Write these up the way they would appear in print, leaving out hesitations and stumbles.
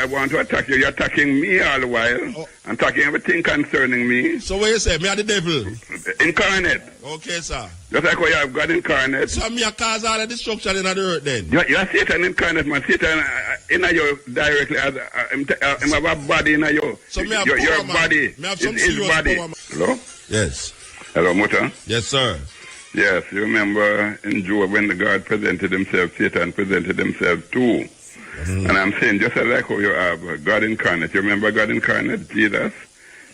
I want to attack you. You're attacking me all the while. Oh. I'm talking everything concerning me. So what you say? Me are the devil? Incarnate. Okay, sir. Just like how you have God incarnate. So me a cause all the destruction in the earth then? You're Satan incarnate, man. Satan in you directly. As have a body in you. So me have your power, man. body. Me have some his serious body. power, man. Hello? Yes. Hello, Muta? Yes, sir. Yes, you remember in Job when the God presented himself, Satan presented himself too. And I'm saying, just like how you have God incarnate, you remember God incarnate, Jesus?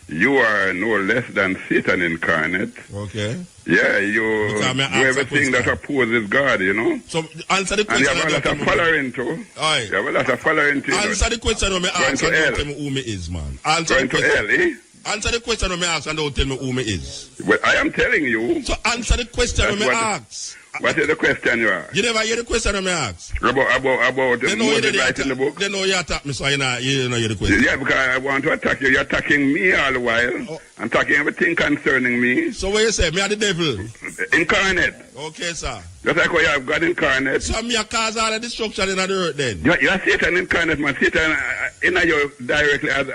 You are no less than Satan incarnate. Okay. Yeah, you do everything that opposes God, you know? So answer the question. And you have a lot of following too. Aye. You have a lot of following too. Answer the question when me ask and don't tell me who me is, man. Answer the question. Going to hell, eh? Answer the question when me ask and don't tell me who me is. Well, I am telling you. So answer the question when me ask. What is the question you ask? You never hear the question when me ask. About Moses writing the book? They know you attack me, so you know hear the question. Yeah, because I want to attack you. You're attacking me all the while. Oh. I'm talking everything concerning me. So what you say? Me are the devil? Incarnate. Okay, sir. Just like how you have God incarnate. So me a cause all the destruction in the earth then? You're Satan incarnate, man. Satan in you directly. As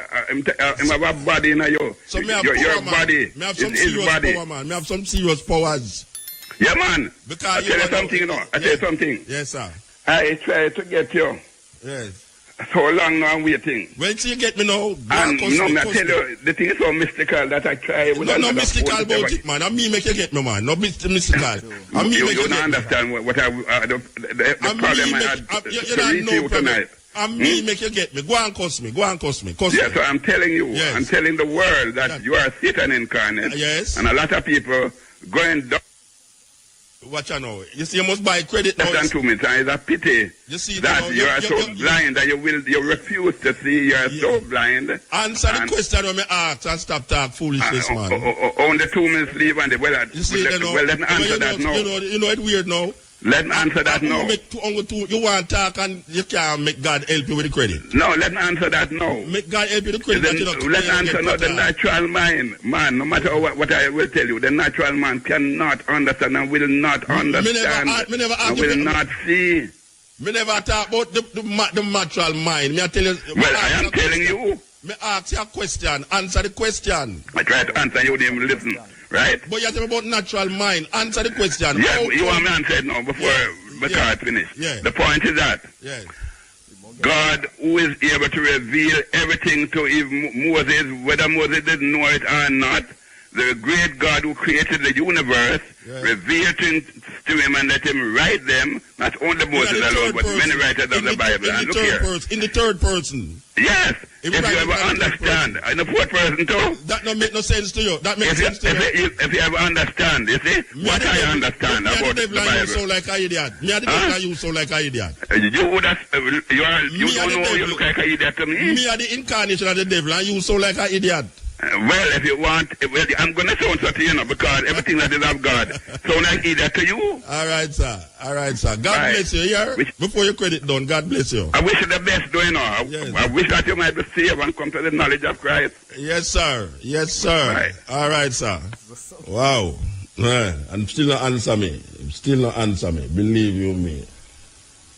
have a body in you. So me have your power, body. Me have some serious power, man. Me have some serious powers. Yeah, man. Because I tell you something, you know. I tell you something. Yes, sir. I try to get you. Yes. So long now I'm waiting. When you get me now, and no, I tell you, the thing is so mystical that I try. No mystical about it, man. I mean make you get me, man. No mystical. I mean you make you don't understand what the problem I had to reach you tonight. I mean make you get me. Go and cuss me. Cuss me. Yeah, so I'm telling you. Yes. I'm telling the world that you are Satan incarnate. Yes. And a lot of people going down. Watch out now. You see, you must buy credit now. Listen to me, it's a pity you see, that you are so blind that you refuse to see. You are so blind. Answer the question when me ask and stop talk foolishness, man. Only 2 minutes leave and you see, let me answer that now. You know it's weird now. Let me answer that now. You want to talk and you can't make God help you with the credit. No, let me answer that now. Make God help you with the credit. Let me answer now. The natural mind, man, no matter what I will tell you, the natural man cannot understand and will not understand and will not see. Me never talk about the natural mind. Me I tell you. Well, I am telling you. Me ask you a question. Answer the question. I try to answer you, didn't listen. Right? But you tell me about natural mind. Answer the question. Yeah, you want me to answer it now before the card finish. Yeah. The point is that God, who is able to reveal everything to Moses, whether Moses didn't know it or not, the great God who created the universe, revealed to him and let him write them, not only Moses alone, but many writers of the Bible. And look here. In the third person. Yes. If you ever understand, in the fourth person too. That don't make no sense to you. That makes sense to you. If you ever understand, you see, what I understand about the Bible. You sound like an idiot. Me and the devil you sound like an idiot. You would have, you don't know you look like an idiot to me. Me are the incarnation of the devil and you sound like an idiot. Well, if you want, I'm going to sound so to you, because everything that is of God sound like idiot to you. All right, sir. God bless you. Yeah? Before your credit done, God bless you. I wish you the best, though, you know. Yes. I wish that you might be saved and come to the knowledge of Christ. Yes, sir. Right. All right, sir. Wow. And still not answer me. Believe you me.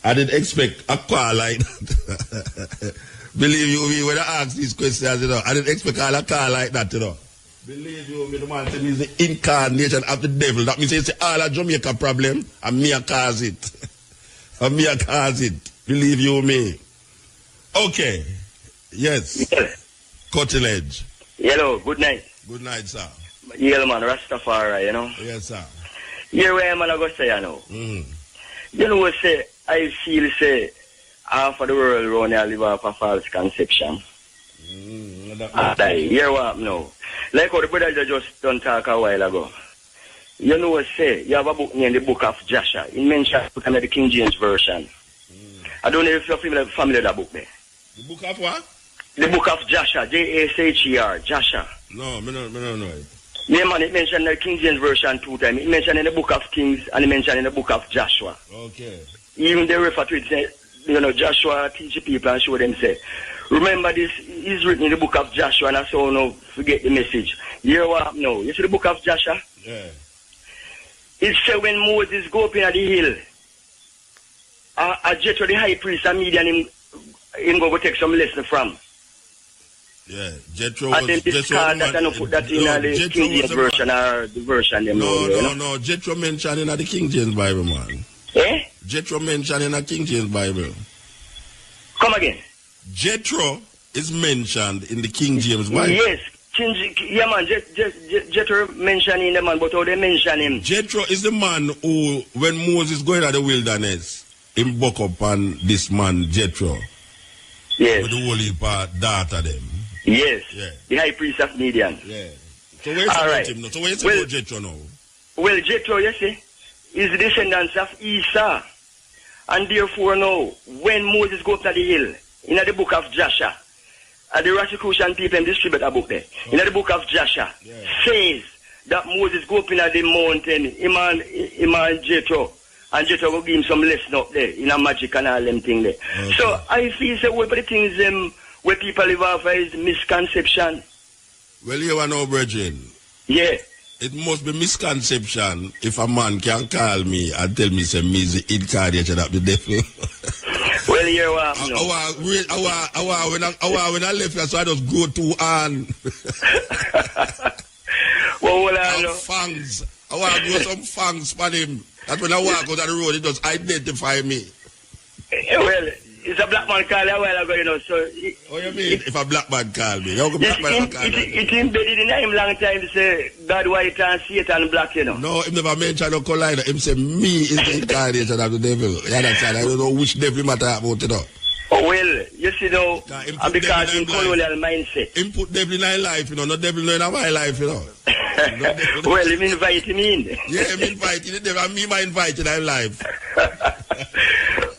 I didn't expect a call like that. Believe you me, when I ask these questions, you know, I didn't expect a call like that, you know. Believe you me, the man said he's the incarnation of the devil. That means it's all a Jamaica problem, and me a cause it. Believe you me. Okay. Yes. Cutting edge. Hello, good night. Good night, sir. Yeah, man, Rastafari, you know. Yes, sir. Here where I'm going to say, you know. You know what say, I feel, say, half of the world around here live off a false conception. Hear what now? Like how the brother just done talk a while ago. You know what say, you have a book named the Book of Joshua. It mentions the King James Version. I don't know if you're familiar with that book there. The Book of what? The Book of Joshua, Jasher, Joshua. No, I don't know it. Yeah, man, it mentioned the King James Version 2 times. It mentioned in the Book of Kings and it mentioned in the Book of Joshua. Okay. Even they refer to it, say, you know, Joshua teach people and show them, say, remember this is written in the book of Joshua, and I so no forget the message. Hear what now? You see the book of Joshua? Yeah. It said when Moses go up in the hill, Jethro the high priest and Midian him him go take some lesson from. Yeah, Jethro and then discard that and put that in the King James version or the version them. No. Jethro mentioned in the King James Bible, man. Eh? Jethro mentioned in the King James Bible. Come again. Jethro is mentioned in the King James Bible. Yes. Yeah, man. Jethro mentioned in the man, but how they mention him? Jethro is the man who, when Moses going to the wilderness, him buck up on this man, Jethro. Yes. With the holy daughter them. Yes. Yeah. The high priest of Midian. Yeah. So where's about him now? So where's about Jethro now? Well, Jethro, you see, is the descendants of Esau. And therefore now, when Moses go up to the hill, in the book of Joshua, the Rosicrucian people distribute a book there. In the book of Joshua, says that Moses go up in the mountain, him and Jethro. And Jethro will give him some lesson up there, in a magic and all them thing there. Okay. So I feel so one of the things where people live off is misconception. Well, you are no brethren. Yeah. It must be misconception if a man can call me and tell me say me is the incarnation of the devil. Well, you are. When I left here, so I just go to on. Well, fangs. I want to go some fangs for him. That's when I walk out of the road, it does identify me. Well, it's a black man call a while ago, you know, so... What do you mean, if a black man call me? How come black man call me? It's embedded in him long time to say, God white and Satan black, you know. No, him never mentioned no collider. Him say, me is the incarnation of the devil. You understand? I don't know which devil matter about it, Oh, well, you see, though, because in colonial mindset. Him put devil in my life, you know, not devil in my life, you know. Well, him invite him in. Yeah, him invite him. Never me my invite in my life.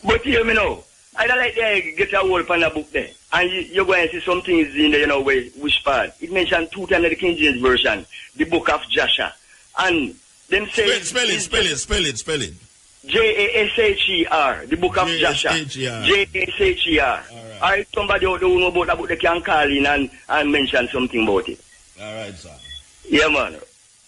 But hear me now. I don't like to get a hold on a book there. And you're going to see some things in there, you know, which part. It mentioned 2 times in the King James Version, the book of Joshua. And them say... Spell it. Jasher, the book of Joshua. Jasher. Alright, somebody who don't know about that book, they can call in and mention something about it. Alright, sir. Yeah, man.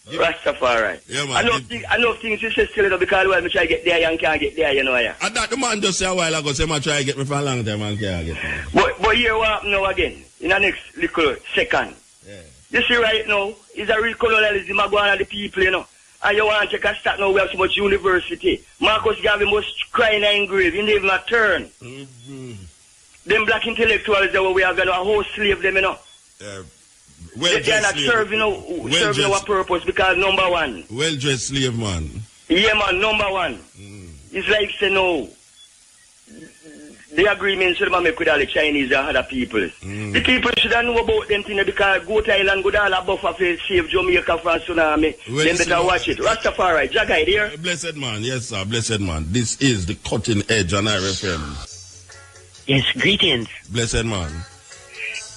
Rastafari. Yeah, man. I know things you say still, because well, I try to get there and can't get there, you know. Yeah. And that the man just say a while ago, say I try to get me for a long time and can't get me. But here what happen now again, in the next little second. Yeah. You see right now, it's a real colonialism going on the people, you know. And you want to take a start now, we have so much university. Marcus Garvey must cry in the grave, he never not turn. Mm-hmm. Them black intellectuals that we are going to house slave them, you know. They cannot serve, you know, serving our purpose because number one. Well-dressed slave, man. Yeah, man, number one. It's like, say, no, the agreement should make with all the Chinese and other people. The people should know about them things because go to Island, go to all the buffer for save Jamaica from tsunami. Well, then better watch it. Rastafari, Jagai there. Blessed man, yes sir, blessed man. This is the cutting edge on IRFM. Yes, greetings. Blessed man.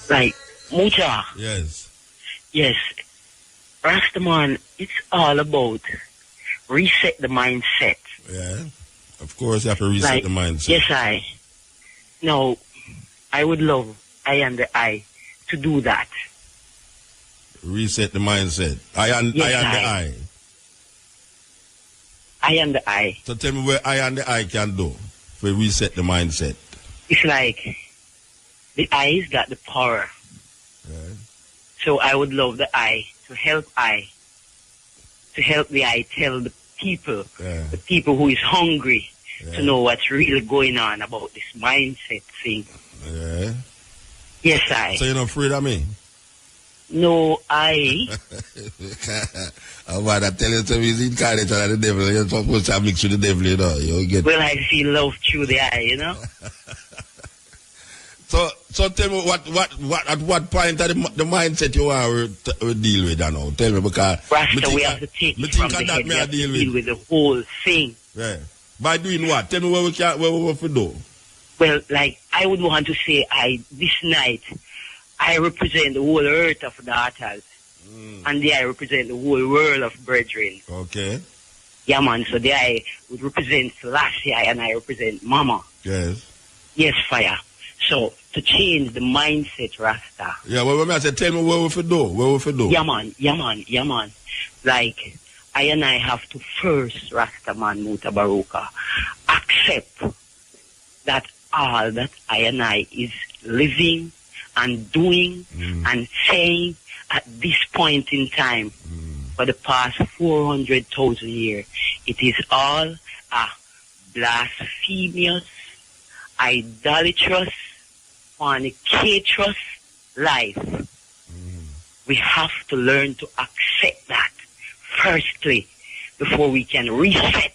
Like, Muta. Yes. Yes. Rastaman, it's all about reset the mindset. Yeah. Of course, you have to reset the mindset. Yes, No, I would love I and the I to do that. Reset the mindset. I and the I. I and the I. So tell me where I and the I can do for reset the mindset. It's like the I's got the power. Right. So I would love the I to help the I tell the people who is hungry to know what's really going on about this mindset thing. Yeah. Yes, I. So you're not afraid of me? No, I. I'm about to tell you to be incarnation of the devil. You're supposed to mix with the devil, you know. You'll get... Well, I feel love through the eye, you know. So tell me at what point of the mindset you are to deal with that now? Tell me because Rasta, we have to take it from the head. We have to deal with the whole thing. Yeah. By doing what? Tell me what we have to do. Well, like I would want to say, this night I represent the whole earth of daughters, and the I represent the whole world of brethren. Okay. Yeah, man. So the I would represent Selassie, and I represent Mama. Yes. Yes, fire. So to change the mindset, Rasta. Yeah, well, I said, tell me what we have to do. What we have to do. Yeah, man. Like, I and I have to first, Rasta man, Mutabaruka, accept that all that I and I is living and doing and saying at this point in time for the past 400,000 years. It is all a blasphemous, idolatrous, fornicatorous life. We have to learn to accept that firstly before we can reset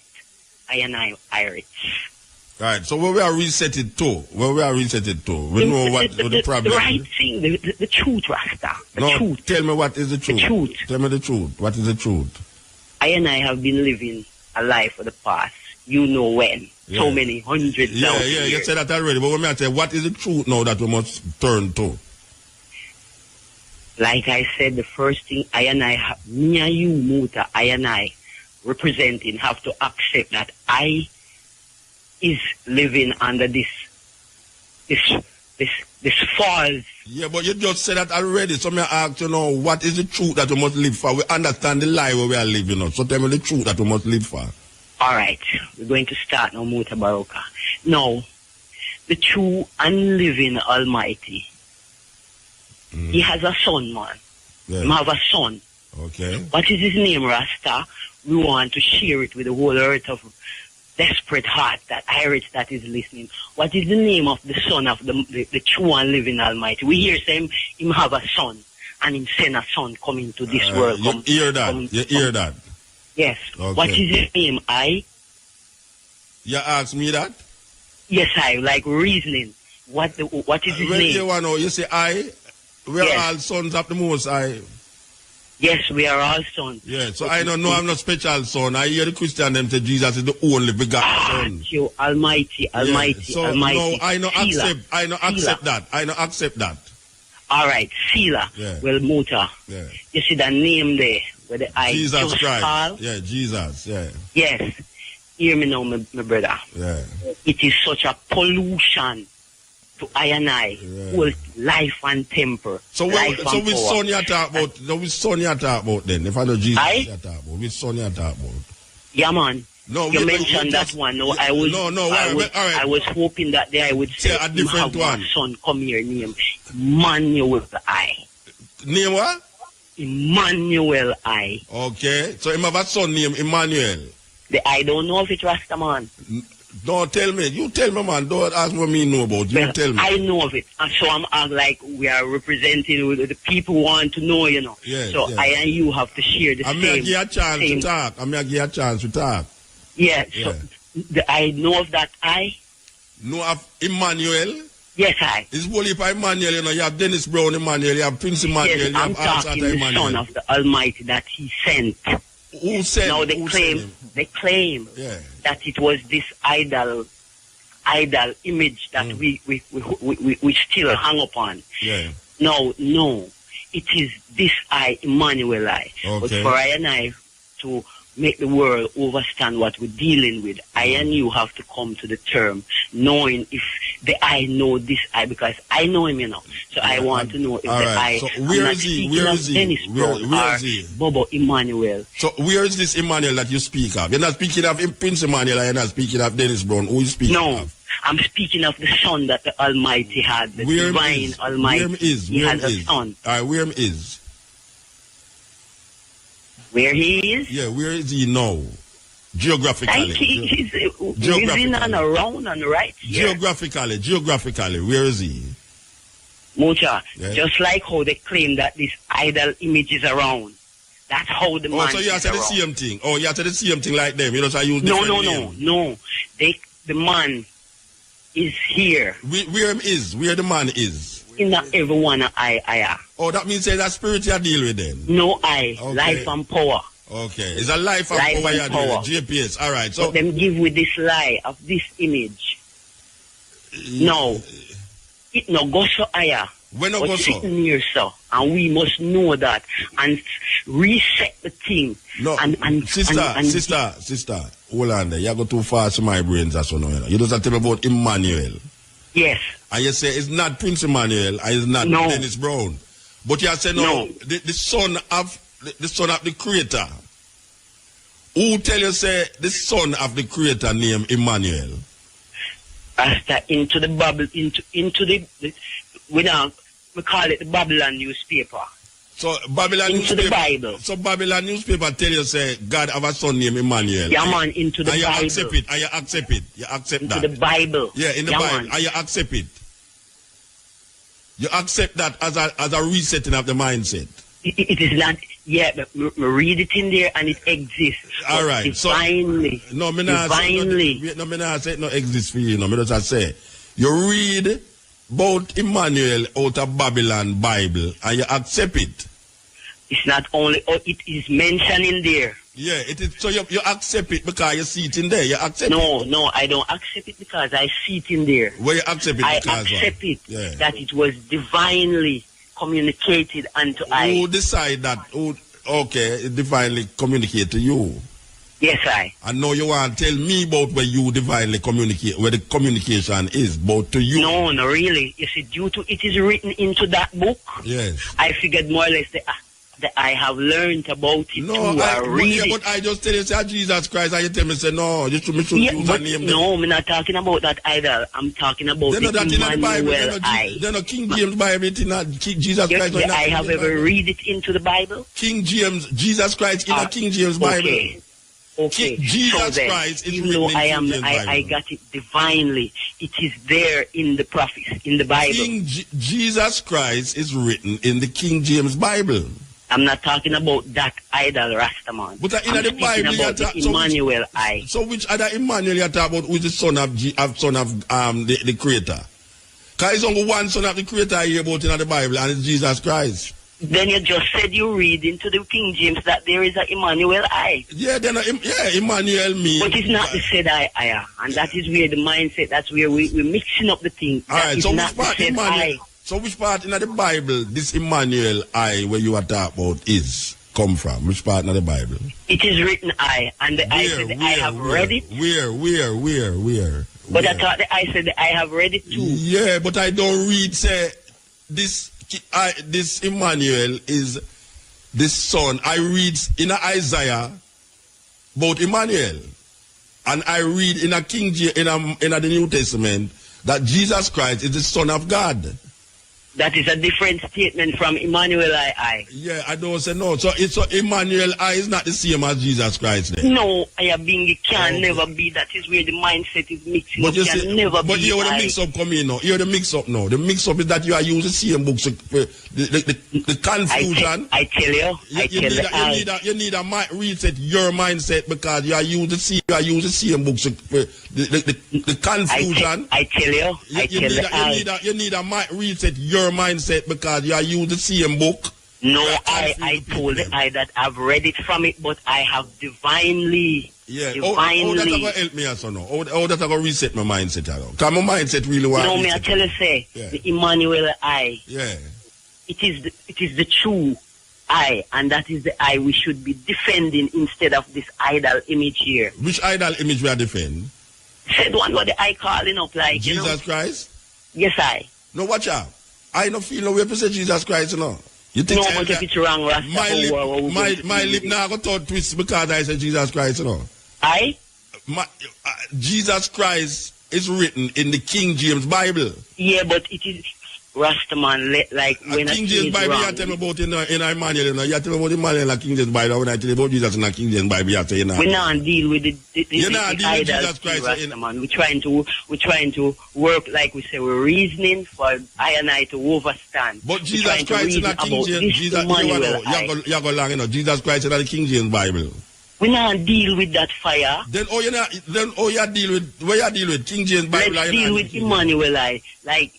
I and I Irish. Right, so where we are reset it to? Where we are reset it to? We know what the problem is. The right thing, the truth, Rasta. The truth. Tell me what is the truth. The truth. Tell me the truth. What is the truth? I and I have been living a life for the past, you know when, so many hundreds of years. Yeah, you said that already. But when I say, what is the truth now that we must turn to? Like I said, the first thing I and I, me and you, Muta, I and I, representing, have to accept that I is living under this false. Yeah, but you just said that already. So me ask you now, what is the truth that we must live for? We understand the lie where we are living on. So tell me the truth that we must live for. All right, we're going to start now, Mutabaruka. Now, the true and living Almighty, He has a son, man. Yeah. He have a son. Okay. What is his name, Rasta? We want to share it with the whole earth of desperate heart, that Irish that is listening. What is the name of the son of the true and living Almighty? We hear him have a son, and him send a son coming to this world. You hear that? You hear that? Yes. Okay. What is his name? You ask me that? Yes, I like reasoning. What is his name? You say we are all sons of the Most High. Yes, we are all sons. Yeah, so I don't know I'm not special son. I hear the Christian them say Jesus is the only begotten son. You Almighty, so, Almighty. No, I don't accept that. All right, Sila. Yeah. Well, Muta. Yeah. You see that name there where the I Jesus just Christ. call? Yeah, Jesus. Yeah. Yes. Hear me now, my brother. Yeah. It is such a pollution to I and I, whole life and temper. So which son you talk about? Which son you talk about then? If I know Jesus you talk about, which son you talk about? Yeah, man. No, you mentioned that one. No, I was hoping that day I would say a different one. Son come here name Emmanuel I. Name what? Emmanuel I. Okay, so him have a son named Emmanuel. I don't know if it's Rastaman. Don't tell me. You tell me, man. Don't ask what me know about. You tell me. I know of it. And so I'm like, we are representing the people who want to know, you know. Yeah, so I and you have to share the same. I'm going to give you a chance to talk. I'm going to give you a chance to talk. Yeah, so I know of that I. Know of Emmanuel? Yes, I. It's only by Emmanuel, you know. You have Dennis Brown Emmanuel, you have Prince Emmanuel, yes, you have talking the Son of the Almighty that He sent. Who sent? Now they claim that it was this idol image that we still hang upon. Yeah. No, it is this I, Emmanuel I. Okay. But for I and I to make the world understand what we're dealing with, I and you have to come to the term knowing if the I know this I, because I know him, you know. So I want to know if the I. So where is he? Where is he? Where is he? Bobo Emmanuel. So where is this Emmanuel that you speak of? You're not speaking of Prince Emmanuel, you're not speaking of Dennis Brown. Who you speaking of? I'm speaking of the son that the Almighty had, the divine Almighty. He has a son. All right, where is? Where he is? Yeah, where is he now? Geographically. He's within and around and right here. Geographically, where is he? Mucha, just like how they claim that this idol image is around. That's how the man so you have said the same thing. Oh, you have said the same thing like them. You know, so I use No. The man is here. Where the man is. In everyone I. Oh, that means that spirit you deal with then? No, life and power. Okay, it's a life and power you deal with. GPS, all right. So but them give with this lie of this image. No, it no go so higher. When no go so? Sitting here, so, and we must know that and reset the thing. No, sister, hold on there. You go too fast to my brains, that's what you just have to tell me about Emmanuel. Yes. And you say it's not Prince Emmanuel, and it's not Dennis Brown. But you say the son of the Creator. Who tell you say the son of the Creator named Emmanuel? Rasta into the bubble, into the we call it the Babylon newspaper. So Babylon into newspaper, the Bible. So Babylon newspaper tell you say God have a son named Emmanuel. Yeah, man, into the and Bible. You accept it. And you accept it. You accept into that. the Bible. Yeah, in the yeah, Bible. Man. And you accept it. You accept that as a resetting of the mindset. It is not. Yeah, but we read it in there and it exists. All right. Divinely. So, no, me not say no exists for you. No, me just say you read about Emmanuel out of Babylon Bible and you accept it. It's not only, it is mentioned in there. Yeah, it is. So you accept it because you see it in there. You accept it. No, I don't accept it because I see it in there. Where you accept it? I accept it that it was divinely communicated unto I. Who decide that? Okay, it divinely communicate to you. Yes, I. And now you want to tell me about where you divinely communicate, where the communication is, both to you. No, really. You see, due to it is written into that book. Yes. I figured more or less that I have learned about it but I just tell you, say Jesus Christ, and you tell me, say, no, you should use a name. No, I'm not talking about that either. I'm talking about the Emmanuel I. Then a King James Bible, it's not Jesus Christ. I have ever read it into the Bible. King James, Jesus Christ in a King James Bible. Okay. Jesus Christ is even though I got it divinely, it is there in the prophets, in the Bible. Jesus Christ is written in the King James Bible. I'm not talking about that idol Rastaman. But in the Bible, about the Emmanuel I. So which other Emmanuel you talk about? Who is the son of the Creator? Because it's only one son of the Creator here about in the Bible, and it's Jesus Christ. Then you just said you read into the King James that there is an Emmanuel I. Yeah, Emmanuel means. But it's not the said I, and that is where the mindset. That's where we're mixing up the thing. All right. So which part Emmanuel? So which part in the Bible this Emmanuel I where you are talking about is come from? Which part in the Bible? It is written I, and the I said I have read it. Where? But I thought the I said I have read it too. Yeah, but I don't read say this Emmanuel is this son. I read in Isaiah about Emmanuel, and I read in a King James in the New Testament that Jesus Christ is the Son of God. That is a different statement from Emmanuel I. Yeah, I don't say no. So Emmanuel I is not the same as Jesus Christ then. No, it can never be. That is where the mindset is mixing up. But here the mix up come in now. Here the mix up now. The mix up is that you are using the same books. The confusion. I tell you. You need a reset your mindset because you are using the same books. The confusion. I tell you. You need a reset your mindset because you are using the same book. No, I told that I've read it from it, but I have divinely. Yeah. How that's going to help me also now? How that's going to reset my mindset? Because my mindset really wants. No, me I tell you say the Emmanuel I. Yeah. It is the true I, and that is the I we should be defending instead of this idol image here. Which idol image we are defending? Said one what the I calling up like Jesus Christ. Yes, I. No, watch out. I don't feel no way to say Jesus Christ, no. You think no, but if it's wrong, my lip now got to twist because I said Jesus Christ, no. Jesus Christ is written in the King James Bible. Yeah, but it is Rastaman, like when King James Bible, you tell me about in Emmanuel, you tell me about Emmanuel and King James Bible. When I tell you about Jesus in the King James Bible, you say, we not deal with the Jesus Christ. Rastaman. We're trying to work like we say. We're reasoning for I and I to overstand. But Jesus Christ in the King James, Jesus Christ in the King James Bible. We not deal with that fire. Then you deal with King James Bible. Let's deal with Emmanuel. Like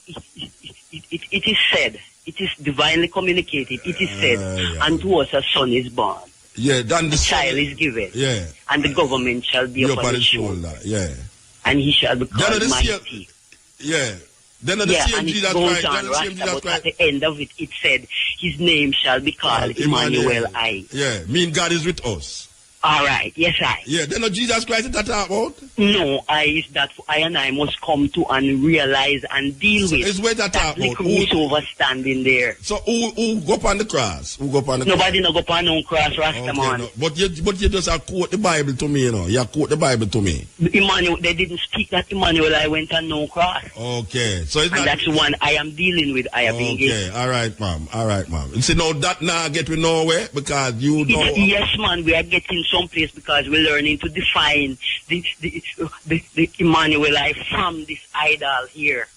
it is said, it is divinely communicated. It is said, unto us a son is born. Yeah, then the child is given. Yeah, and the government shall be upon his shoulder. Yeah, and he shall be called mighty. Yeah. Then the same Jesus Christ. At the end of it said, his name shall be called Emmanuel I. Yeah, mean God is with us. All right, yes, I. Yeah, then no Jesus Christ that talk about? No, is that I and I must come to and realize and deal with. It's where that talk about. Misunderstanding there. So who go up on the cross? Who go up on the Nobody cross? no go up on no cross, Rastaman. No. But you just quote the Bible to me, you know. You quote the Bible to me. Emmanuel, they didn't speak that Emmanuel I went on no cross. Okay. So it's and not... that's the one I am dealing with. I have been Okay, all right, ma'am. You see, now that now get we nowhere because you know... Yes, man, we are getting someplace because we're learning to define the Emmanuel I from this idol here.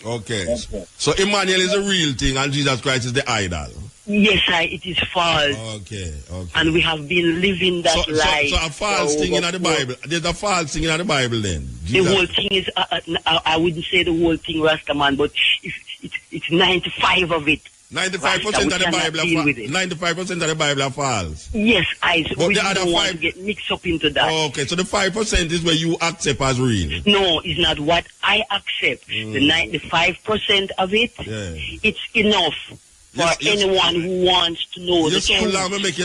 Okay. So Emmanuel is a real thing and Jesus Christ is the idol. Yes, it is false. Okay. And we have been living that life. So a false thing in the Bible. There's a false thing in the Bible then. The whole thing is, I wouldn't say the whole thing, Rastaman, but it's 95 of it. 95% of the Bible are 95% of the Bible are false. Yes, but we the don't other want to get mixed up into that. Okay, so the 5% is where you accept as real. No, it's not what I accept. The 95% of it, it's enough for anyone who wants to know the truth. So long we make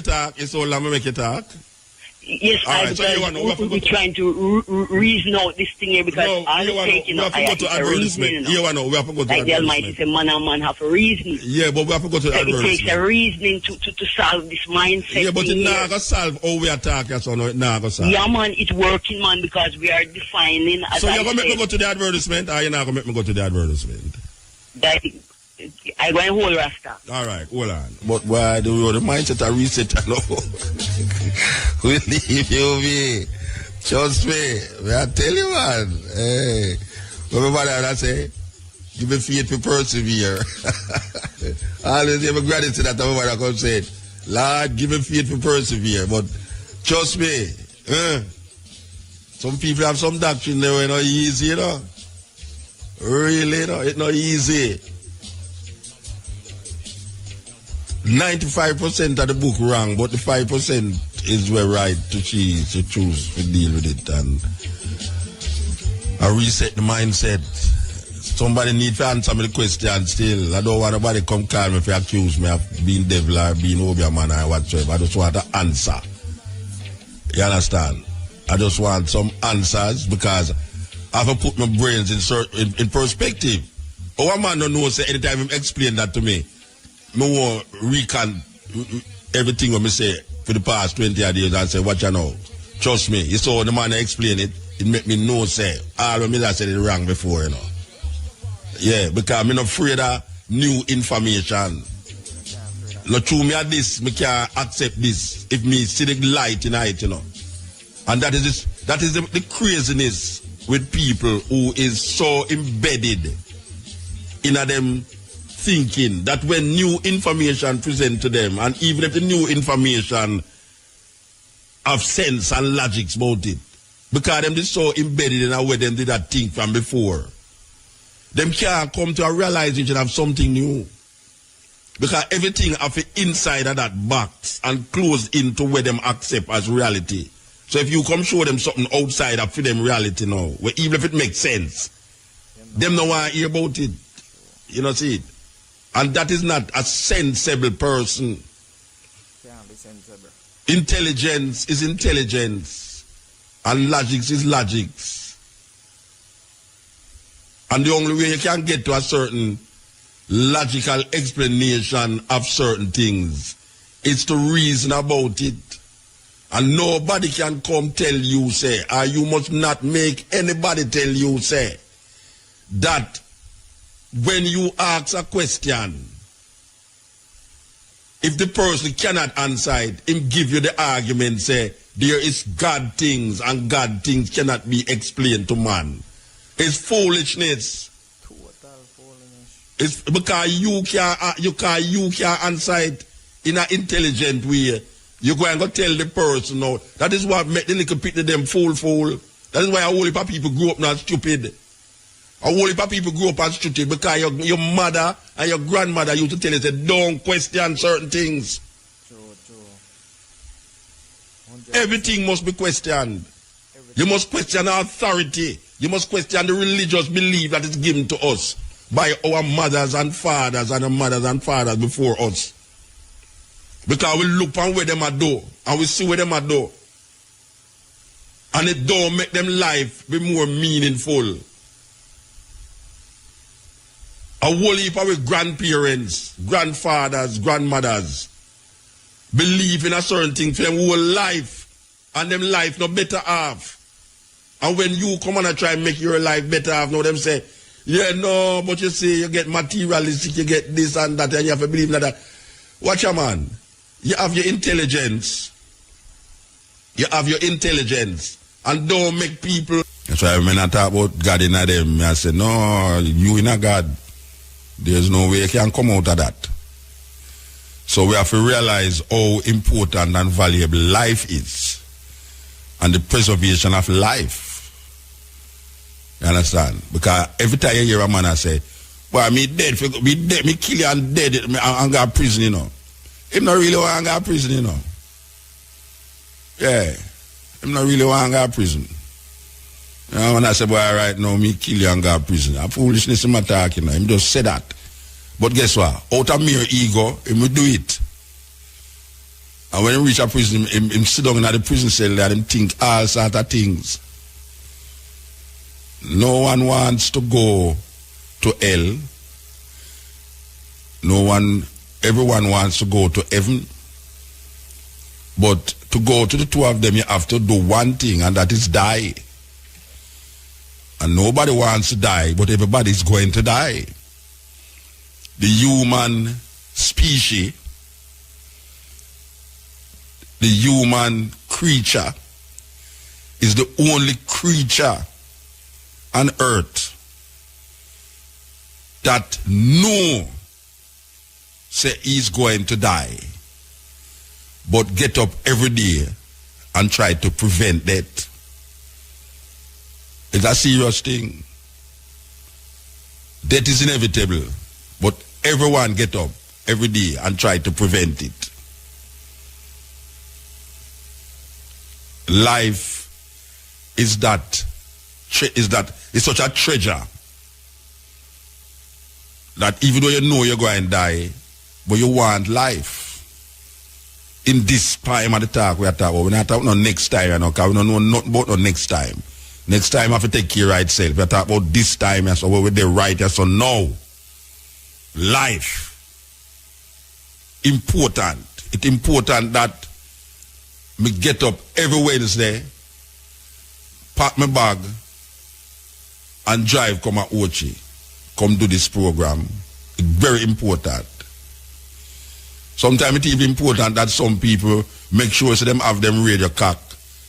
you talk. Yes, right, we're trying to reason out this thing here because I think, we have to go to advertisement. We have to go to advertisement. Like the Almighty said, man and man have a reason. Yeah, but we have to go to advertisement. It takes a reasoning to solve this mindset. Yeah, but it's not going to solve how we attack us or no, it's not going to solve. Yeah, man, it's working, man, because we are defining. So you're going to make me go to the advertisement or you're not going to make me go to the advertisement? I go and hold Rasta. All right, hold on. But why do you the mindset I reset? I know. We leave you me. Trust me. I tell you, man. Hey. Everybody I say, give me faith to persevere. I always give a gratitude that everybody comes say, Lord, give me faith to persevere. But trust me, some people have some doctrine there where it's not easy, you know. Really, you know, it's not easy. 95% of the book wrong, but the 5% is where right to choose to deal with it and I reset the mindset. Somebody need to answer me the question still. I don't want nobody come call me if you accuse me of being devil or being Obia man or whatsoever. I just want to answer. You understand? I just want some answers because I have to put my brains in perspective. Our man don't know, say anytime he explain that to me, I want to recount everything what me say for the past 20 years and say, what you know? Trust me, you saw the man explain it, it make me know, say, all of me I said it wrong before, you know. Yeah, because I'm not afraid of new information. Not true me at this, me can't accept this if me see the light in it, you know. And that is the craziness with people who is so embedded in them thinking that when new information present to them, and even if the new information have sense and logics about it, because them is so embedded in how them did that thing from before, them can't come to a realization of something new. Because everything of the inside of that box and closed into where them accept as reality. So if you come show them something outside of them reality now, where even if it makes sense, them no want to hear about it. You know, see it? And that is not a sensible person. Can't be sensible. Intelligence is intelligence. And logics is logics. And the only way you can get to a certain logical explanation of certain things is to reason about it. And nobody can come tell you, say, or you must not make anybody tell you, say, that when you ask a question, if the person cannot answer it, him give you the argument, say, there is God things and God things cannot be explained to man. It's foolishness. Total foolishness. It's because you can't answer it in an intelligent way. You go and go tell the person now. That is what make the little people them fool. That is why a whole heap of people grew up not stupid. A whole heap of people grew up as stupid because your mother and your grandmother used to tell you, say, don't question certain things. True. Everything must be questioned. You must question our authority. You must question the religious belief that is given to us by our mothers and fathers and our mothers and fathers before us. Because we look on where them are do, and we see where them are do. And it don't make them life be more meaningful. A whole heap of our grandparents, grandfathers, grandmothers believe in a certain thing for them whole life, and them life no better off. And when you come on and try and make your life better off, now them say, yeah, no, but you see, you get materialistic, you get this and that, and you have to believe in that. Watch a man. You have your intelligence. You have your intelligence. And don't make people... That's why when I talk about God in them, I say, no, you in a God. There's no way you can come out of that. So we have to realize how important and valuable life is. And the preservation of life. You understand? Because every time you hear a man I say, well, me dead, me kill you and dead, and go to prison, you know. Him not really want to go to prison, you know. Yeah. Him not really want to go to prison. You know, when I say, boy, right now, me kill you and go to prison. A foolishness him attack, you know. Him just say that. But guess what? Out of mere ego, him will do it. And when he reach a prison, him sit down in the prison cell and him think all sort of things. No one wants to go to hell. Everyone wants to go to heaven. But to go to the two of them, you have to do one thing, and that is die. And nobody wants to die, but everybody is going to die. The human species, the human creature, is the only creature on earth that know say he's going to die, but get up every day and try to prevent that. It's a serious thing. Death is inevitable, but everyone get up every day and try to prevent it. Life is such a treasure that even though you know you're going to die, but you want life. In this time of the talk we are talking about, we're not talking about next time, you know, because we don't know nothing about the next time. Next time I have to take care of itself. We're talking about this time, so we're with the right, so now. Life. Important. It's important that me get up every Wednesday, pack my bag, and drive come at Ochi. Come do this program. It's very important. Sometimes it's even important that some people make sure so them have them radio cock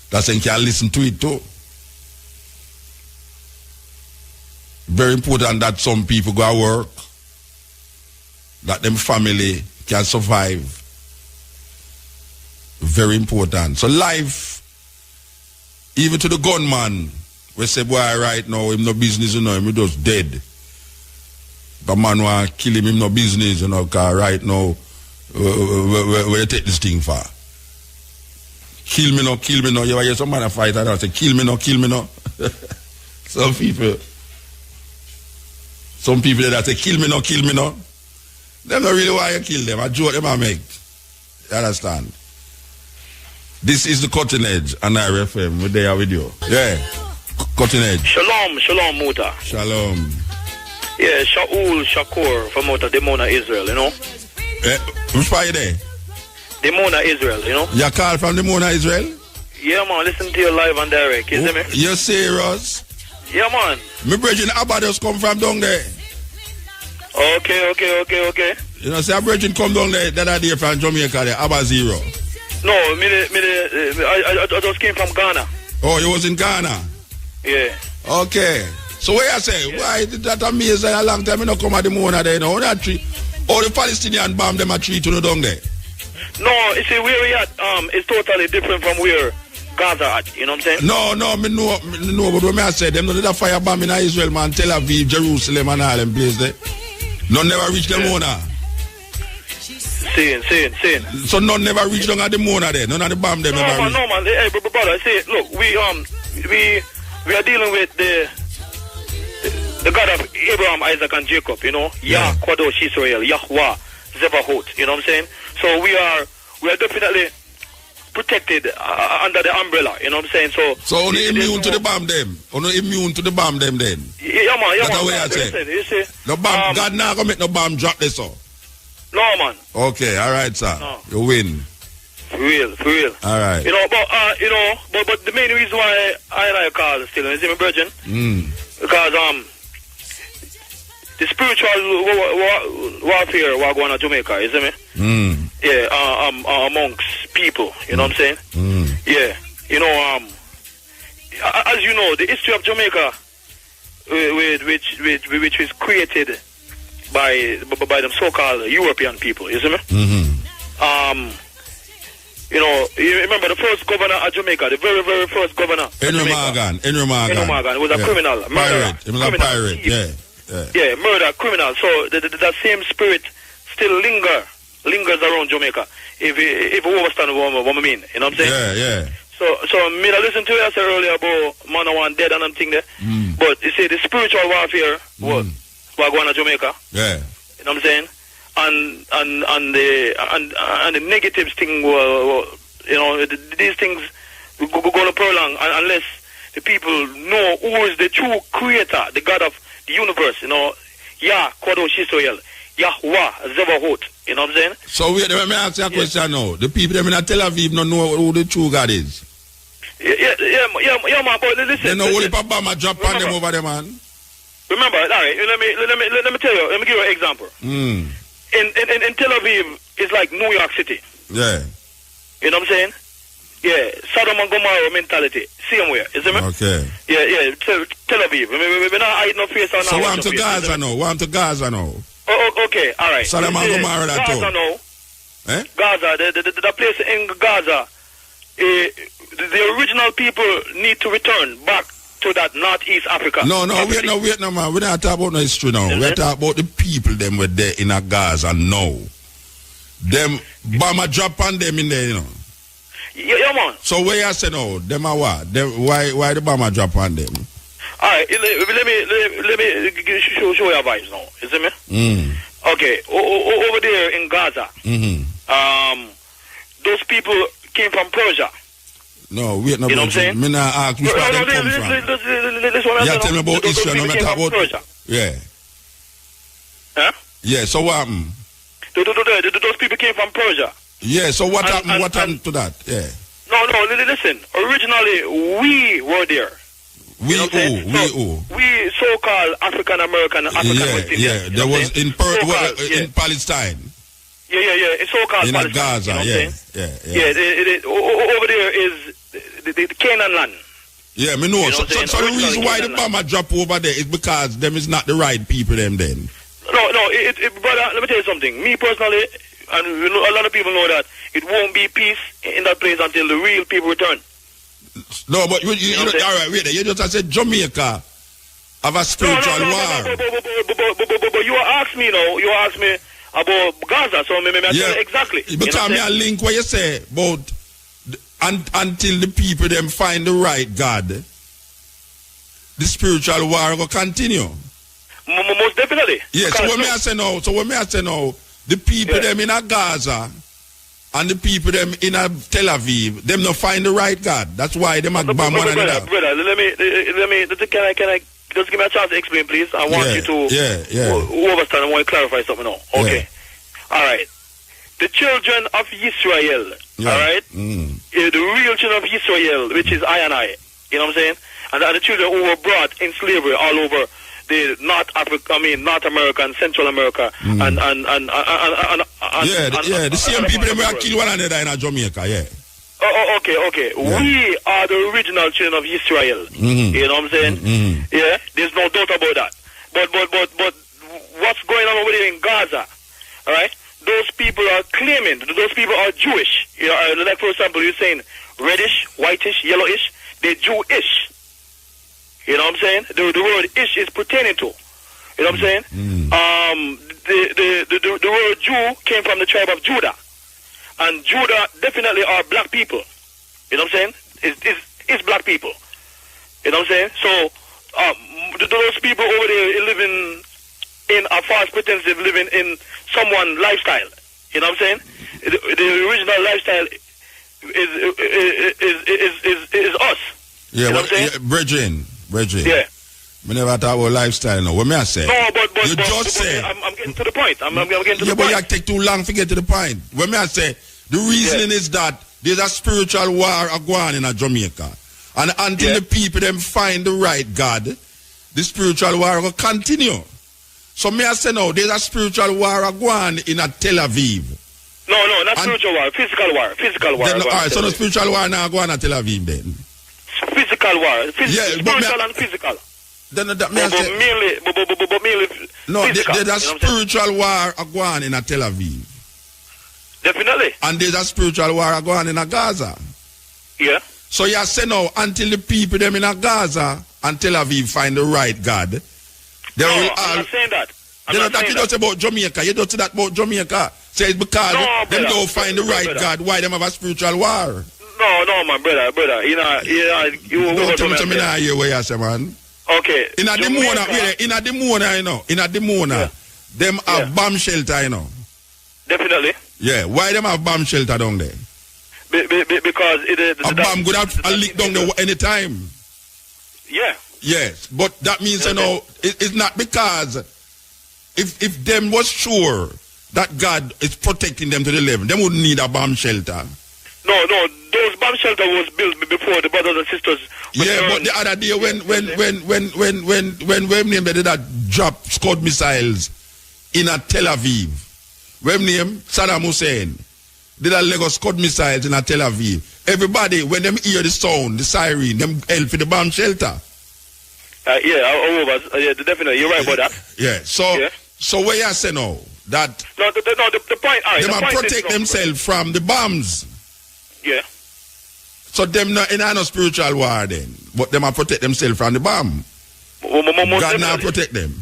that they can listen to it too. Very important that some people go to work, that them family can survive. Very important. So life, even to the gunman, we say, boy, right now, him no business, you know, him just dead. The man want to kill him no business, you know, because right now, where you take this thing for? Kill me no. You hear some man fight and I say, kill me no. Some people that say, kill me no. Them don't really want you to kill them. I joke them I make. You understand? This is the Cutting Edge and RFM. We're there with you. Yeah. Cutting Edge. Shalom, Muta. Shalom. Yeah, Shaul Shakur from out of Demona, Israel, you know? Which part you there? Demona, Israel, you know? You call from Demona, Israel? Yeah, man, listen to you live and direct, you see me? You serious? Yeah, man. My brethren Abba just come from down there. Okay. You know, say a brethren come down there that are there from Jamaica there, Abba Zero. No, I just came from Ghana. Oh, you was in Ghana? Yeah. Okay. So what you say? Yeah. Why did that amazing a long time you not come at the Mona there, you know? All the Palestinian bomb them a tree to the down there. No, you see where we at, it's totally different from where Gaza at, you know what I'm saying? No, me know, but when I say them, no did a fire bomb in Israel, man, Tel Aviv, Jerusalem and all them places there. None never reach the Mona. Saying. So none never reach down at the Mona there, none of the bomb them never reach. No, man, hey, brother, see, look, we are dealing with the God of Abraham, Isaac, and Jacob, you know? Yah, Kwadosh, Israel, Yahweh, Zebahoth, you know what I'm saying? So we are we are definitely protected under the umbrella. You know what I'm saying? So only immune to the bomb them. Only immune to the bomb them then. Yeah, man. That's the way I say. Listen, you see, no bomb. God now gonna make no bomb drop this so. No, man. Okay, all right, sir. No. You win. For real. All right. You know, but the main reason why I call still, you see me, Virgin? Because the spiritual warfare we're going to Jamaica, you see me? Yeah, amongst people, you know what I'm saying? Yeah, you know, as you know, the history of Jamaica, which was created by them so-called European people, you see me? You know, you remember the first governor of Jamaica, the very, very first governor. Henry Morgan was a criminal, murderer. He was a pirate, yeah. Yeah, murder, criminal. So that same spirit still lingers around Jamaica. If you understand what I mean, you know what I'm saying? Yeah. So me I listen to you I said earlier about man one dead and everything there. But you see the spiritual warfare was going to Jamaica. Yeah. You know what I'm saying? And the negative thing were, you know, these things go to prolong unless the people know who is the true creator, the God of the universe, you know, Yah, Kwadosh Israel, Yahweh, Zevahot, you know what I'm saying? So wait, let me ask you a question now. The people them in Tel Aviv don't know who the true God is. Yeah, man, but listen. They know only Obama drop on them over there, man. Remember, all right, let me tell you, let me give you an example. In Tel Aviv, it's like New York City. Yeah. You know what I'm saying? Yeah, Sodom and Gomorrah mentality, same way, you see me? Okay. Yeah, Tel Aviv. We're not hiding no face on. So want to Gaza now? Oh, okay, all right. Sodom and Gomorrah that too. Gaza now. Eh? Gaza, the place in Gaza, the original people need to return back to that Northeast Africa. No, wait, man. We're not talking about no history now. We're talking about the people them were there in Gaza now. Them bomber drop on them in there, you know. Yeah, man. So where you say now? Them are what? Why the bomber drop on them? All right, let me show your vibes now. You see me? Okay, over there in Gaza, those people came from Persia. No, wait, no, you know what I'm saying? Me not ask which part they come from. Yeah, tell me about Israel, no matter about Persia. Yeah. Huh? Yeah, so what happened? Those people came from Persia. Yeah, so what happened? What happened to that? Yeah. No, listen. Originally, we were there. We so-called African American, West Indian. Yeah. There was in Palestine. Yeah. In so-called in Palestine. Gaza. Yeah. Over there is the Canaan land. Yeah, me know. So the reason why the bomber drop over there is because them is not the right people. Them then. No, brother. Let me tell you something. Me personally, and a lot of people know that it won't be peace in that place until the real people return. No, but you all right, wait there. You just said Jamaica have a spiritual war. But you asked me, you asked me about Gaza, so maybe I tell you exactly. Because me a link what you say about until the people them find the right God, the spiritual war will continue. Most definitely. Yeah, so when me I say now, the people them in a Gaza and the people them in a Tel Aviv, them not find the right God. That's why them are bomb one another. Brother, let me. Can I just give me a chance to explain, please? I want you to understand. I want to clarify something now. Okay. All right. The children of Israel. All right. The real children of Israel, which is I and I. You know what I'm saying? And the children who were brought in slavery all over the North America and Central America and the same people that were killed one another in Jamaica, yeah. Okay. Yeah. We are the original children of Israel. You know what I'm saying? Yeah, there's no doubt about that. But what's going on over there in Gaza? All right, those people are claiming those people are Jewish. You know, like for example, you're saying reddish, whitish, yellowish. They're Jewish. You know what I'm saying? The word ish is pertaining to. You know what I'm saying? The word Jew came from the tribe of Judah. And Judah definitely are black people. You know what I'm saying? It's black people. You know what I'm saying? So those people over there living in a false pretense of living in someone's lifestyle. You know what I'm saying? the original lifestyle is us. Yeah, you know what I'm saying? Brethren. Yeah. We never talk about lifestyle now. What may I say? No, but you just say. I'm getting to the point. I'm getting to the point. But you take too long to get to the point. What may I say? The reasoning is that there's a spiritual war going on in Jamaica. And until the people them find the right God, the spiritual war will continue. So may I say now, there's a spiritual war going on in Tel Aviv. No, not spiritual war, physical war. Then, all right, so the spiritual war now going on in Tel Aviv then? Physical war. Spiritual and physical. Then that mainly no, physical, there's a spiritual war going on in Tel Aviv. Definitely. And there's a spiritual war going on in Gaza. Yeah. So you say now, until the people them in Gaza and Tel Aviv find the right God, they will all... I'm not saying that. You don't say about Jamaica. You don't say that about Jamaica. Say it's because they don't find the right God. Why them have a spiritual war? No, my brother. You know, don't tell me to not hear what you say, man. Okay. In a Demona, you know. In a Demona, them have bomb shelter, you know. Definitely. Yeah. Why them have bomb shelter down there? Because a bomb could have a leak down there any time. Yeah. Yes, but that means you know it's not because if them was sure that God is protecting them to the level, they wouldn't need a bomb shelter. No, those bomb shelter was built before the brothers and sisters. Yeah, but the other day when name they did that drop Scud missiles in a Tel Aviv, when name Saddam Hussein did a Lego Scud missiles in a Tel Aviv. Everybody when them hear the sound, the siren, them help for the bomb shelter. Definitely, you're right about that. Yeah, so where you say now that the point, they might protect themselves from the bombs. Yeah. So them not in no spiritual war then, but them might protect themselves from the bomb. God now protect them.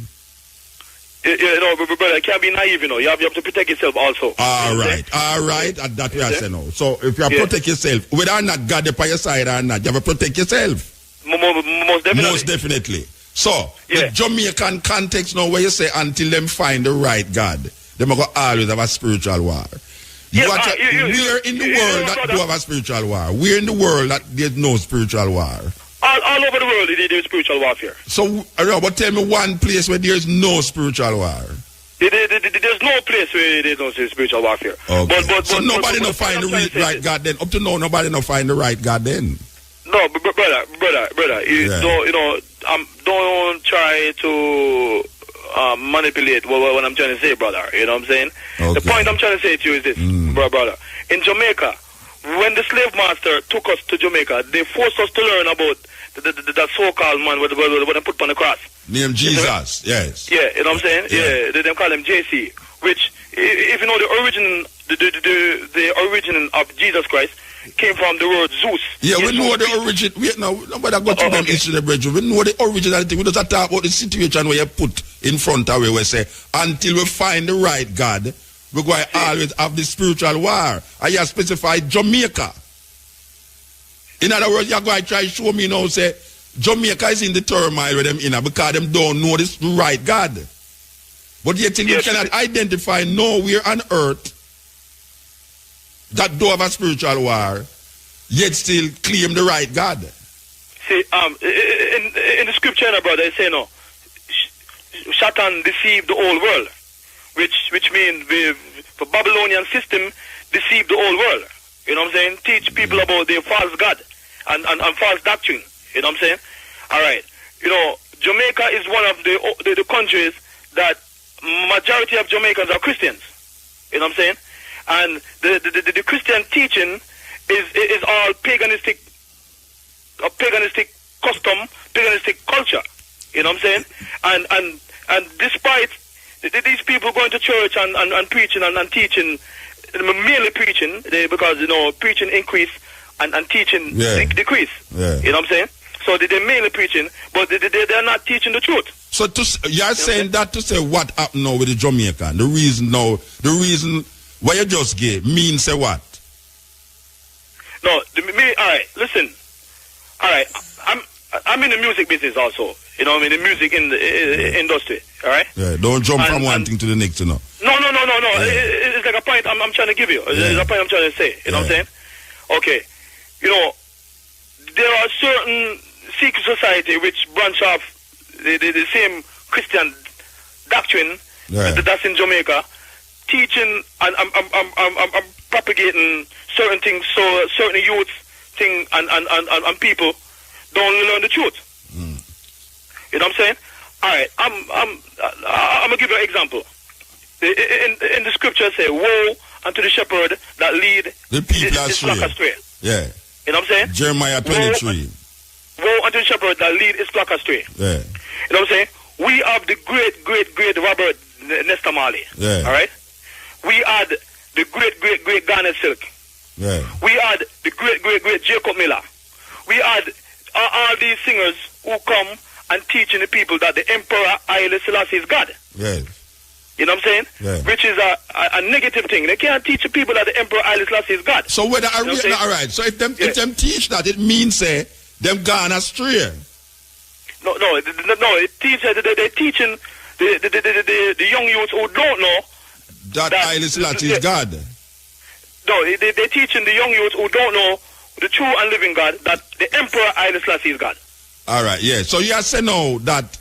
Brother, can't be naive, you know. You have to protect yourself also. All right. That's what I say now. So if you protect yourself, whether or not God is by your side or not, you have to protect yourself. Most definitely. Most definitely. So, the Jamaican context now where you say until them find the right God, they are going to always have a spiritual war. Where in the world that do have a spiritual war? Where in the world that there's no spiritual war? All over the world there's spiritual warfare. So, but tell me one place where there's no spiritual war. There's no place where there's no spiritual warfare. Okay. So nobody no find the right God then? Up to now, nobody no find the right God then? No, brother. Don't try to manipulate what I'm trying to say, brother. You know what I'm saying? Okay. The point I'm trying to say to you is this, brother. In Jamaica, when the slave master took us to Jamaica, they forced us to learn about that so-called man what they put on the cross. Named Jesus, yes. Yeah, you know what I'm saying? Yeah, they call him JC, which, if you know the origin of Jesus Christ, came from the word Zeus. Yeah, we know the origin. Wait now, nobody go to them history, brethren. We know the originality. We just talk about the situation where you put in front of where we say, until we find the right God, we're going to always have the spiritual war. I have specified Jamaica. In other words, you're going to try to show me now, say, Jamaica is in the turmoil with them in because them don't know this right God. But yet you cannot identify nowhere on earth that do have a spiritual war, yet still claim the right God. See, in the scripture, brother, it say no. Satan deceived the whole world, which means the Babylonian system deceived the whole world. You know what I'm saying? Teach people about their false God and false doctrine. You know what I'm saying? All right. You know, Jamaica is one of the countries that majority of Jamaicans are Christians. You know what I'm saying? And the Christian teaching is all paganistic custom, paganistic culture. You know what I'm saying? And despite these people going to church and preaching and teaching, merely preaching, because you know preaching increase and teaching decrease. Yeah. You know what I'm saying? So they're mainly preaching, but they're not teaching the truth. So you're saying that to say what happened now with the Jamaican? The reason what you just gave means say what? No, all right, listen. All right, I'm in the music business also. You know, I'm in the music industry. All right. Yeah. Don't jump from one thing to the next, you know. No. It's like a point I'm trying to give you. There's a point I'm trying to say. You know what I'm saying? Okay. You know, there are certain secret society which branch off the same Christian doctrine that's in Jamaica, teaching and propagating certain things, so certain youth thing and people don't learn the truth. You know what I'm saying? All right, I'm gonna give you an example. In the scripture, say, "Woe unto the shepherd that lead the people his flock astray." Yeah. You know what I'm saying? Jeremiah 23. Woe unto the shepherd that lead his flock astray. Yeah. You know what I'm saying? We have the great Robert Nesta Marley. Yeah. All right. We had the great Garnet Silk. Yeah. We had the great Jacob Miller. We had all these singers who come and teaching the people that the Emperor Haile Selassie is God. Yes. You know what I'm saying? Yeah. Which is a negative thing. They can't teach the people that the Emperor Haile Selassie is God. So whether all right. So if them teach that, it means them gone astray. No. It teaches they're teaching the young youths who don't know that Haile Selassie is God. No, they're teaching the young youths who don't know the true and living God, that the Emperor Haile Selassie is God. All right, yeah. So you say now that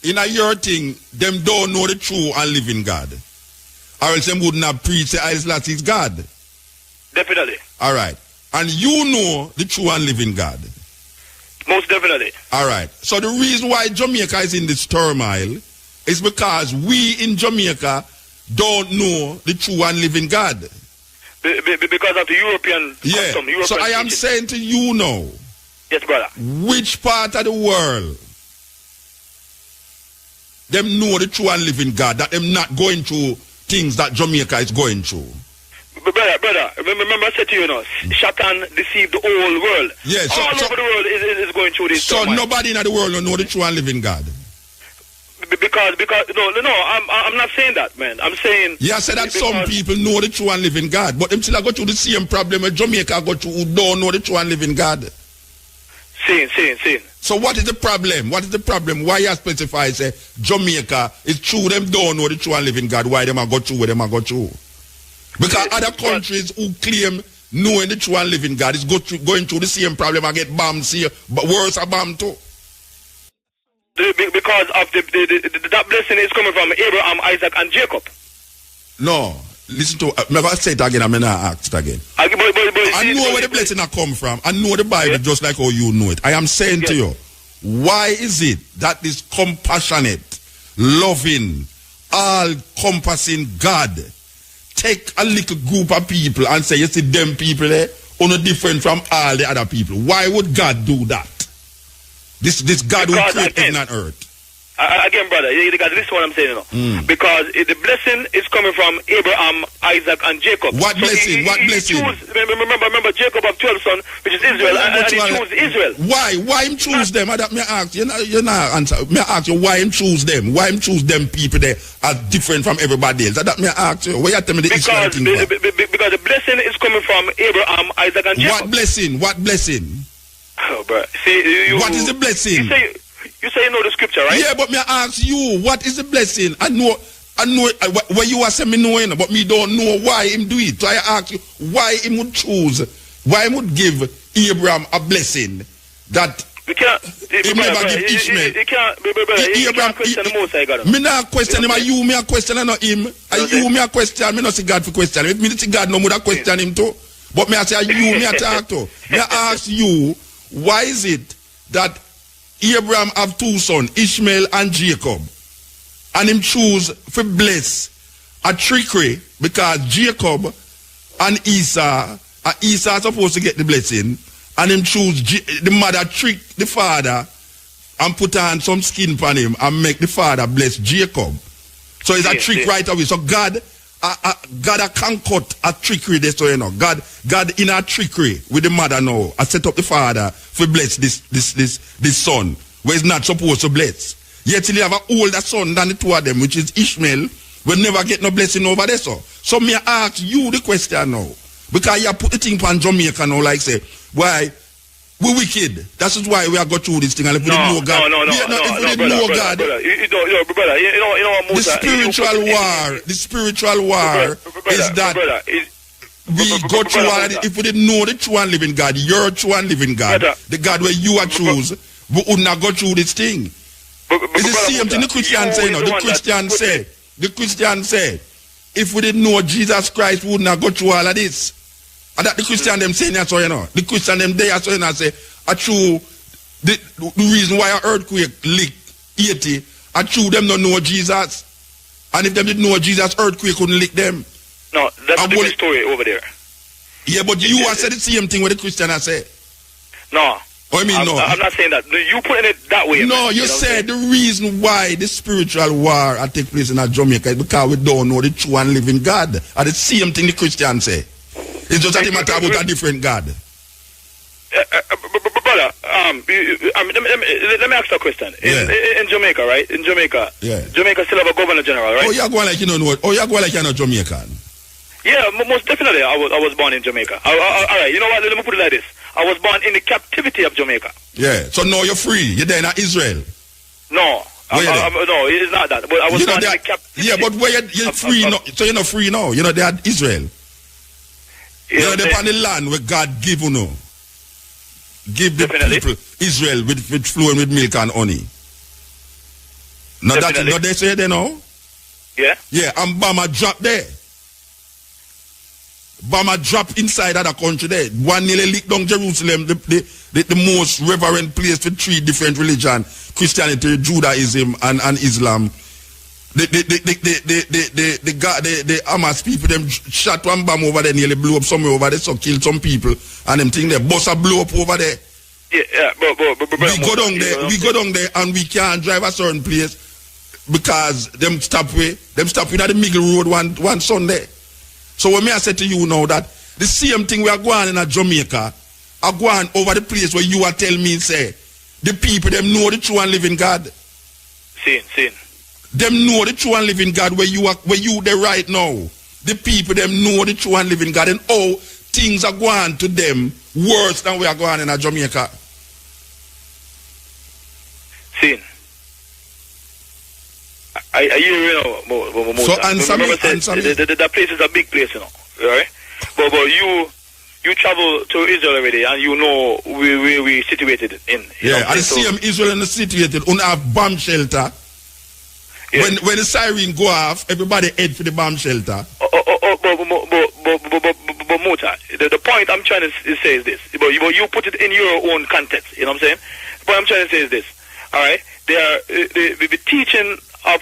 in your thing, them don't know the true and living God, or else them wouldn't have preached the Haile Selassie is God. Definitely. All right, and you know the true and living God. Most definitely. All right. So the reason why Jamaica is in this turmoil is because we in Jamaica don't know the true and living God. Because of the European custom. European so I am teaching. saying to you now. Yes, brother. Which part of the world them know the true and living God, that them not going through things that Jamaica is going through? Brother, remember I said to you, Satan deceived the whole world. Yeah, all over the world is going through this. So nobody in the world don't know the true and living God. Because I'm not saying that, man. I'm saying I said that some people know the true and living God, but them still go through the same problem as Jamaica go through who don't know the true and living God. Saying. So what is the problem? What is the problem? Why you specify say Jamaica is true them don't know the true and living God? Why them are go through where them are go through? Because other countries who claim knowing the true and living God is going through the same problem and get bombs here, but worse are bombed too. Because of that blessing is coming from Abraham, Isaac, and Jacob. No, listen to. Never say it again. I'm not asked again. I know where the blessing has come from. I know the Bible just like how you know it. I am saying to you, why is it that this compassionate, loving, all-compassing God take a little group of people and say, you see them people there, are different from all the other people? Why would God do that? This God who created heaven and earth. Again, brother, because this is what I'm saying, because the blessing is coming from Abraham, Isaac, and Jacob. What blessing? What blessing? Remember, Jacob have 12 sons, which is Israel, and he chose Israel. Why him choose them? May I ask you? You're not answer. May I ask you why him choose them? Why him choose them people there are different from everybody else? That may I ask you. Why you tell me the Israel thing? Because the blessing is coming from Abraham, Isaac, and Jacob. What blessing? What blessing? Oh, bro. See, what is the blessing? You say you know the scripture, right? Yeah, but me ask you, what is the blessing? I know what you are saying me knowing, but me don't know why him do it. So I ask you, why him would choose, why him would give Abraham a blessing that he never give Ishmael. He can't question the Most High God. Me not question him, you me a question and not him. You me a question, me not see God for question. If me see God, no more question him too. But me I say you me a talk to. Me I ask you, why is it that Abraham have two sons, Ishmael and Jacob, and him choose to bless a trickery because Jacob and Esau supposed to get the blessing, and him choose the mother trick the father and put on some skin on him and make the father bless Jacob. So it's a trick right away. So God can't cut a trickery this way, you know. God in a trickery with the mother now, I set up the father to bless this son, where he's not supposed to bless. Yet he have an older son than the two of them, which is Ishmael, will never get no blessing over there. So me ask you the question now. Because you put the thing on Jamaica now, like say, why? We wicked. That is why we are going through this thing. And if we didn't know God, brother, you know, the spiritual war, is that we go through all of it. If we didn't know the true and living God, your true and living God, the God where you are choose, we would not go through this thing. It's the same thing the Christian say, no. The Christian say, if we didn't know Jesus Christ, we would not go through all of this. And that the Christian them saying that, so you know. The Christian them there, so you know, say, a true, the reason why an earthquake licked Haiti, a true them don't know Jesus. And if them didn't know Jesus, earthquake couldn't lick them. No, that's a different story over there. Yeah, but you are saying the same thing what the Christian has said. No. I mean, no. I'm not saying that. You putting it that way. No, man, you said the reason why the spiritual war take place in Jamaica is because we don't know the true and living God. And the same thing the Christian say. It's just that it matter about a different God. Brother, let me ask you a question. In Jamaica, right? In Jamaica, Jamaica still have a governor general, right? Oh, you're going like you don't know. Oh, you're going like you're not Jamaican. Yeah, most definitely. I was born in Jamaica. All right, you know what? Let me put it like this. I was born in the captivity of Jamaica. Yeah, so now you're free. You're there in Israel. No, no, it's not that. But I was born in the captivity. Yeah, but where you're free now? So you're not free now. You're not there at Israel. You're there on the land where God give you now. Give the people Israel with flowing with milk and honey. Now that's what they say there now. Yeah. Yeah, and Bama drop there. Bama drop inside of the country there. One nearly lick down Jerusalem, the most reverend place for three different religions: Christianity, Judaism, and Islam. The Hamas people them shot one bomb over there, nearly blew up somewhere over there, so killed some people, and them thing there, bus a blow up over there. Yeah, but we go down there, and we can't drive a certain place because them stop at the middle road one Sunday. So when I say to you now that the same thing we are going in Jamaica, are going over the place where you are telling me, say, the people them know the true and living God. Seen. Them know the true and living God where you there right now. The people them know the true and living God, and how things are going to them worse than we are going in Jamaica. Seen. I hear you know. So answer me. That place is a big place, you know. Right? But you travel to Israel already, and you know where we situated in. Yeah, and the same Israel and situated on a bomb shelter. Yeah. When the siren go off, everybody head for the bomb shelter. But Muta, the point I'm trying to say is this. But you put it in your own context. You know what I'm saying? The point I'm trying to say is this. All right, the teaching of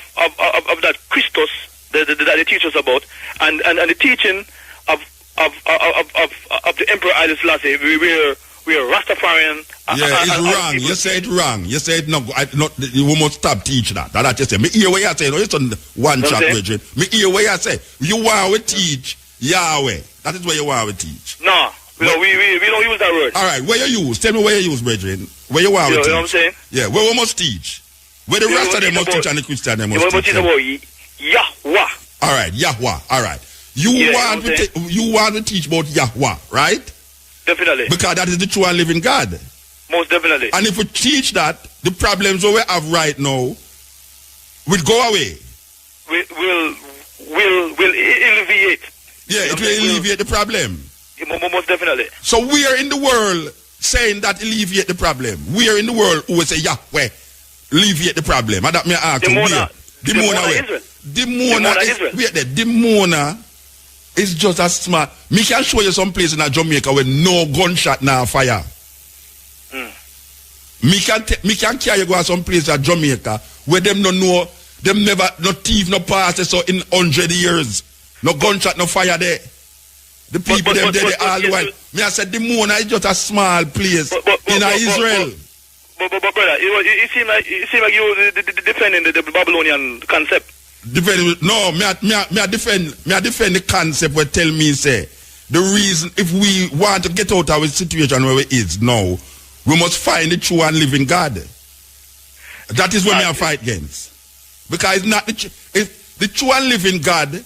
that Christus that they teach us about, and the teaching of the Emperor Haile Selassie, we are Rastafarian. Yeah, it's wrong. You say it wrong. You say it no. You must stop teach that. That's just say. Me hear what you say. No, it's on one track, Bridget. Me hear what you say. You want to teach Yahweh. That is what you want to teach. No, we don't use that word. All right, where you use? Tell me where you use, Bridget. Where you want to teach? You know what I'm saying? Yeah, where we must teach. Where the rest of them must teach and the Christian them must teach. Teach about Yahweh. All right, Yahweh. All right. You want to teach about Yahweh, right? Definitely. Because that is the true and living God. Most definitely. And if we teach that, the problems that we have right now will go away. Will alleviate. Yeah, it will alleviate the problem. Most definitely. So we are in the world saying that alleviate the problem. We are in the world who will say Yahweh alleviate the problem. And that may ask you. The Mona is just as smart. Me can show you some place in Jamaica where no gunshot now fire. Me can carry you go to some place in Jamaica where them no know, them never, no thief, no pass so in 100 years. No gunshot, no fire there. The people them there all the while. Me I said the Mona is just a small place in Israel. But brother, it seems like you defending the Babylonian concept. No, me I defend the concept where tell me say the reason if we want to get out of a situation where it is now, we must find the true and living God. That is what me I fight against. Because it's not the true and living God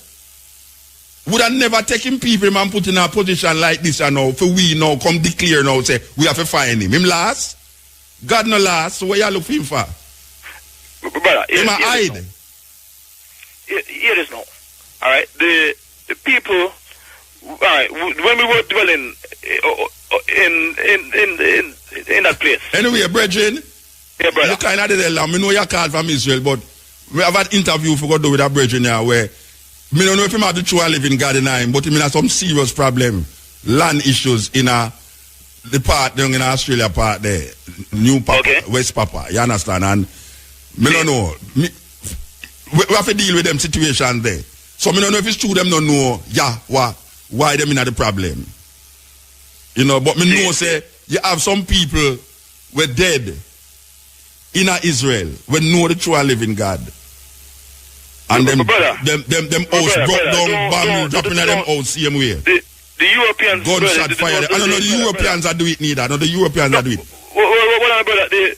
would have never taken people and put in a position like this and now for we now come declare now say we have to find him. Him last? God no last, so what you look for him for? Brother, him a hide. Here is now. Alright. The the people, right, when we were dwelling in that place. Anyway, brethren, yeah, brother. you kind of did I know you're called from Israel, but we have an interview for God with a brethren here where I don't know if him have the true living God in him, but he have some serious problem, land issues in the part down in Australia part there, New Papa, okay. West Papa, you understand? And I don't know, we have to deal with them situations there. So I don't know if it's true them don't know, why them in the problem. You know, but me know say you have some people were dead in Israel when know the true living God. And them house broke down, bomb dropping at them house same way. The Europeans gunshot fire. I don't know the Europeans are do it neither. No, the Europeans are do it. Well, brother, the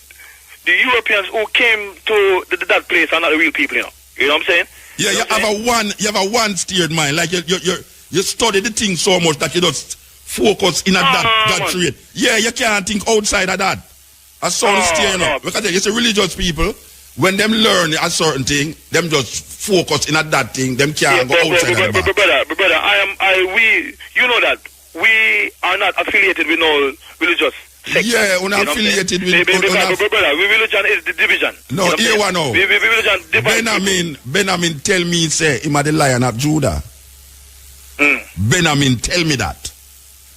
Europeans who came to that place are not the real people, you know. You know what I'm saying? Yeah, you have a one steered mind. Like you study the thing so much that you just focus in that trade. Yeah, you can't think outside of that. A sound steer, you know. Because it's a religious people. When them learn a certain thing, them just focus in at that thing. Them can't go outside of that. Brother, you know that we are not affiliated with no religious sect. Yeah, we're not affiliated with. Brother, religion is the division. No, here one now. Benjamin tell me say him are the Lion of Judah. Benjamin tell me that.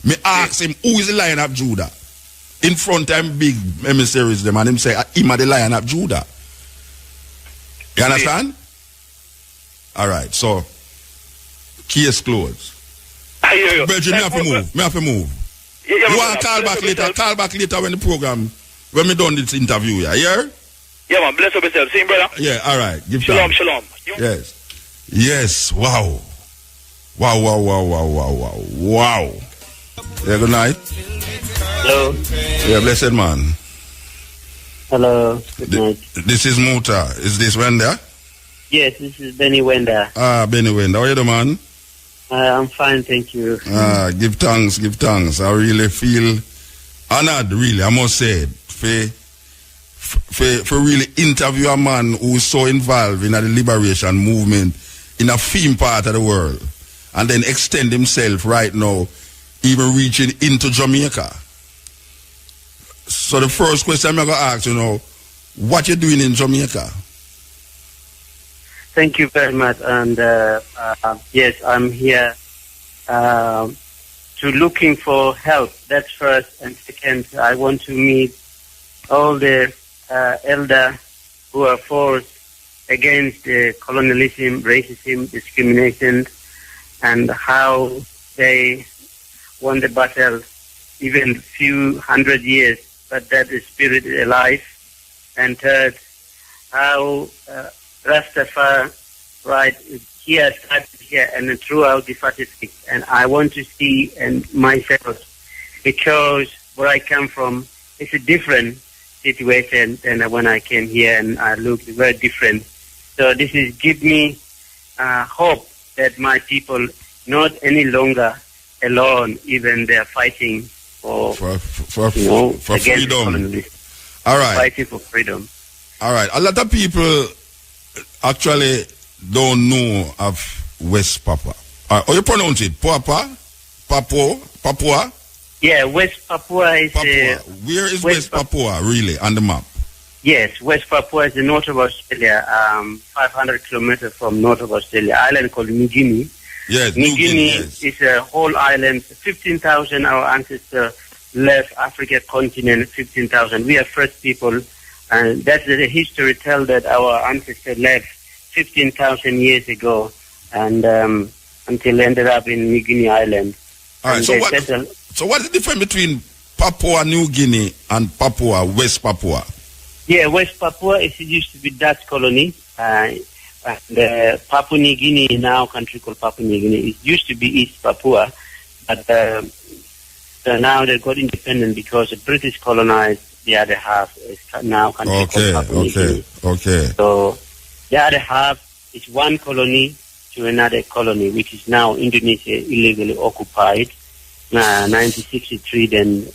Me ask him who is the Lion of Judah. In front of him big emissaries them and him say him are the Lion of Judah. You understand? All right, so case closed. Bridget, me have to move. You want to call back later? Call back later when the program, when we done this interview, yeah? Yeah, man, bless up yourself. See you, brother? Yeah, all right. Give shalom. Yes, wow. Yeah, good night. Hello. Yeah, blessed man. Hello, good night. This is Muta. Is this Wenda? Yes, this is Benny Wenda. Benny Wenda. How are you doing, man? I'm fine, thank you. Give thanks. I really feel honored, really, I must say, for really interview a man who is so involved in the liberation movement in a theme part of the world, and then extend himself right now, even reaching into Jamaica. So the first question I'm going to ask, what you doing in Jamaica? Thank you very much. And yes, I'm here to looking for help. That's first. And second, I want to meet all the elders who are forced against colonialism, racism, discrimination, and how they won the battle even few hundred years, but that the spirit is alive. And third, how Rastafari, right, here started here and throughout the Pacific. And I want to see and myself, because where I come from, it's a different situation than when I came here, and I look very different. So this is give me hope that my people not any longer alone, even they are fighting for freedom. All right. Fighting for freedom. All right. A lot of people actually don't know of West Papua. How you pronounce it? Papua? Yeah, West Papua is... Papua. Where is West Papua really on the map? Yes, West Papua is the north of Australia, 500 kilometers from north of Australia, island called New Guinea. Yes, New Guinea is a whole island. 15,000 our ancestors left Africa continent, 15,000. We are first people, and that's the history tell that our ancestors left 15,000 years ago, and until ended up in New Guinea Island. All right, so what is the difference between Papua New Guinea and Papua West Papua? Yeah, West Papua used to be Dutch colony. The Papua New Guinea, now a country called Papua New Guinea, it used to be East Papua, but so now they got independent because the British colonized the other half. It's now a country called Papua New Guinea. Okay. So the other half is one colony to another colony, which is now Indonesia illegally occupied. 1963, then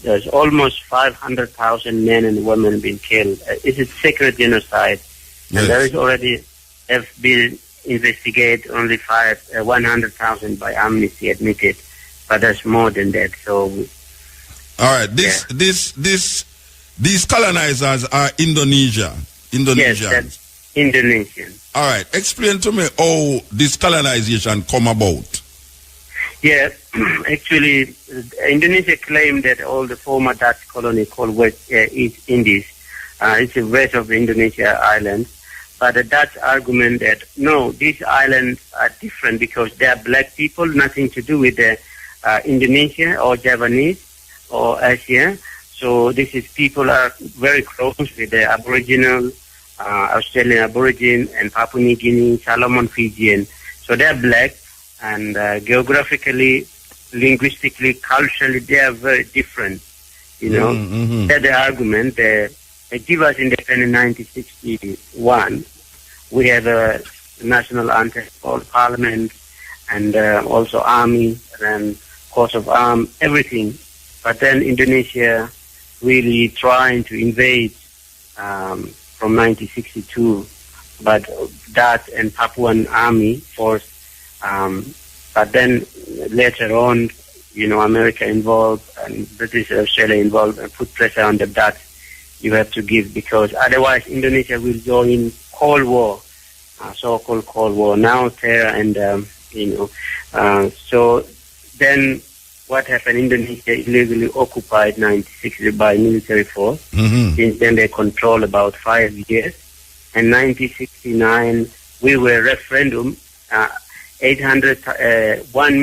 there's almost 500,000 men and women being killed. It's a secret genocide. Yes. And there is already have been investigate only 100,000 by amnesty admitted, but that's more than that. So, all right, these colonizers are Indonesian. Yes, that's Indonesian. All right, explain to me how this colonization come about. Yeah, actually, Indonesia claimed that all the former Dutch colony called East Indies, it's the west of Indonesia islands. But the Dutch argument that, no, these islands are different because they are black people, nothing to do with the Indonesia or Javanese or Asia. So this is people are very close with the Aboriginal, Australian Aborigine and Papua New Guinea, Solomon Fijian. So they are black and geographically, linguistically, culturally, they are very different. You know, that's the argument. They give us independence in 1961. We have a national anthem called Parliament and also Army and coat of arms, everything. But then Indonesia really trying to invade from 1962, but that and Papuan army force. But then later on, you know, America involved and British Australia involved and put pressure on the Dutch. You have to give because otherwise Indonesia will join Cold War, so-called Cold War. Now terror and, so then what happened, Indonesia illegally occupied 1960 by military force. Since then they control about 5 years. And 1969, we were referendum, 1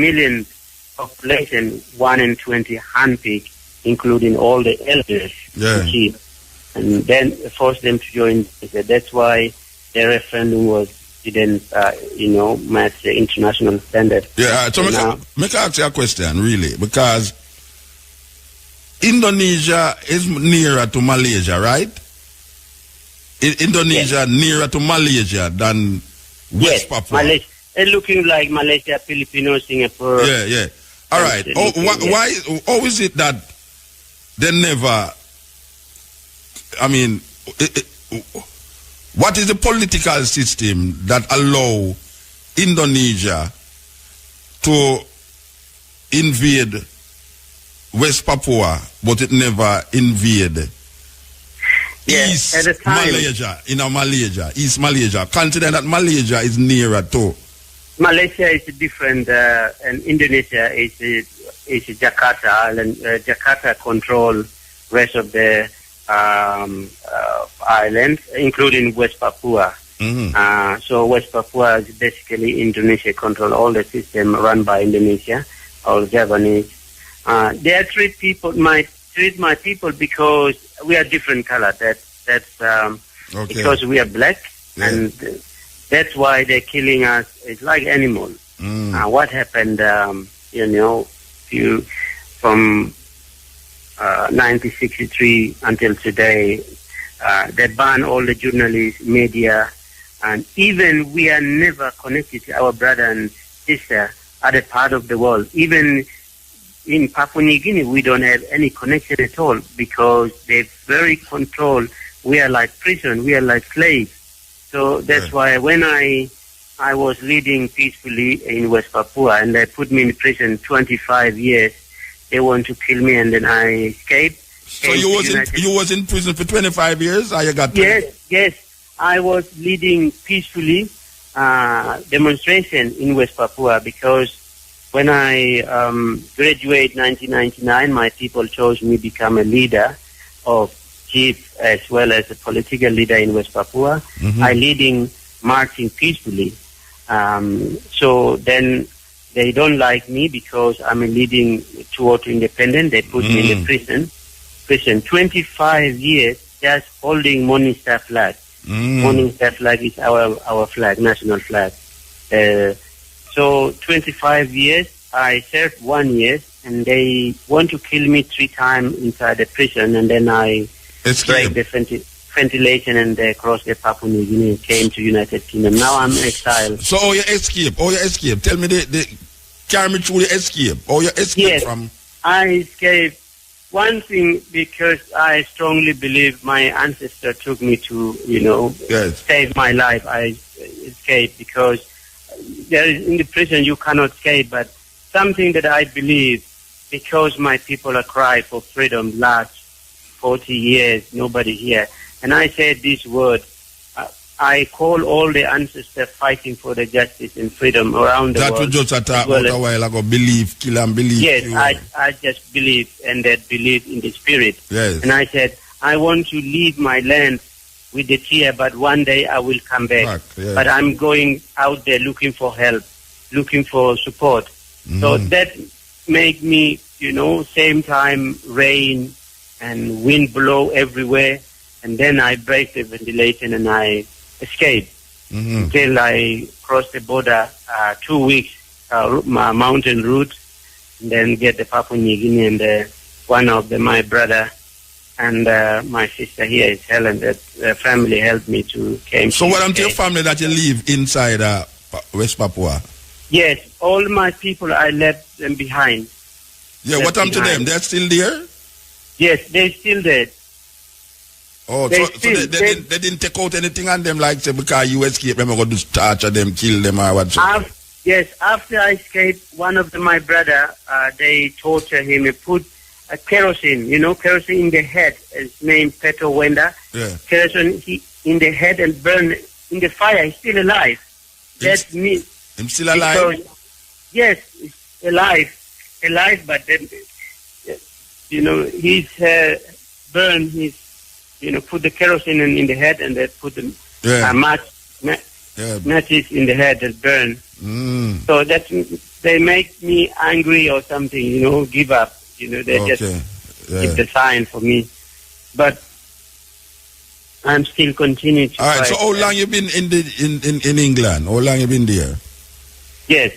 million population, 1 in 20 handpicked, including all the elders. Yeah. And then forced them to join. That's why the referendum didn't match the international standard. Yeah, so make I ask you a question, really, because Indonesia is nearer to Malaysia, right? Indonesia nearer to Malaysia than West Papua. Malaysia. It's looking like Malaysia, Filipino, Singapore. Yeah. All right. Why? How is it that they never? I mean, what is the political system that allow Indonesia to invade West Papua, but it never invade East Malaysia, East Malaysia, considering that Malaysia is nearer to? Malaysia is different, and Indonesia is Jakarta Island. Jakarta control rest of the islands, including West Papua. So West Papua is basically Indonesia control all the system run by Indonesia, all Javanese. They treat my people because we are different color. That's because we are black, and that's why they're killing us. It's like animals. What happened? From 1963 until today, they ban all the journalists, media, and even we are never connected to our brother and sister other part of the world. Even in Papua New Guinea, we don't have any connection at all because they're very controlled. We are like prison. We are like slaves. So that's why when I was leading peacefully in West Papua and they put me in prison 25 years, they want to kill me, and then I escaped. So you was in prison for 25 years, or you got? Yes. I was leading peacefully demonstration in West Papua because when I graduated 1999, my people chose me to become a leader of chief as well as a political leader in West Papua. I leading marching peacefully. So then they don't like me because I'm leading toward independence. They put me in the prison. 25 years just holding Morning Star flag. Morning Star flag is our flag, national flag. So 25 years, I served 1 year, and they want to kill me 3 times inside the prison, and then I break the ventilation and they crossed the Papua New Guinea, came to United Kingdom. Now I'm exiled. So how you escape? Tell me carry me through the escape. How you escape from? I escaped. One thing, because I strongly believe my ancestor took me to, save my life. escape, because there is, in the prison you cannot escape. But something that I believe, because my people are crying for freedom last 40 years, nobody here. And I said this word, I call all the ancestors fighting for the justice and freedom around the world. That we just talked about a while ago, believe, kill and believe. Yes, I just believe, and that believe in the spirit. Yes. And I said, I want to leave my land with the tear, but one day I will come back. Yes. But I'm going out there looking for help, looking for support. Mm-hmm. So that make me, same time rain and wind blow everywhere. And then I break the ventilation and I escape until I cross the border 2 weeks, my mountain route, and then get the Papua New Guinea, and one of my brother and my sister here is Helen, that family helped me to came. So what happened to your family that you live inside West Papua? Yes, all my people, I left them behind. Yeah, what happened to them? They're still there? Yes, they're still there. Oh, they didn't take out anything on them, like, say, because you escaped them, going to torture them, kill them, or whatsoever? Yes, after I escaped, one of my brother, they torture him. They put kerosene, kerosene in the head. His name Peto Wenda. Yeah. Kerosene in the head and burn in the fire. He's still alive. That's me. I'm still alive? Because, yes, he's alive, but then, he's burned his. Put the kerosene in the head, and they put the matches in the head that burn. So they make me angry or something, give up. They just give the sign for me. But I'm still continuing to All right, fight. so how long you been in England? How long you been there? Yes.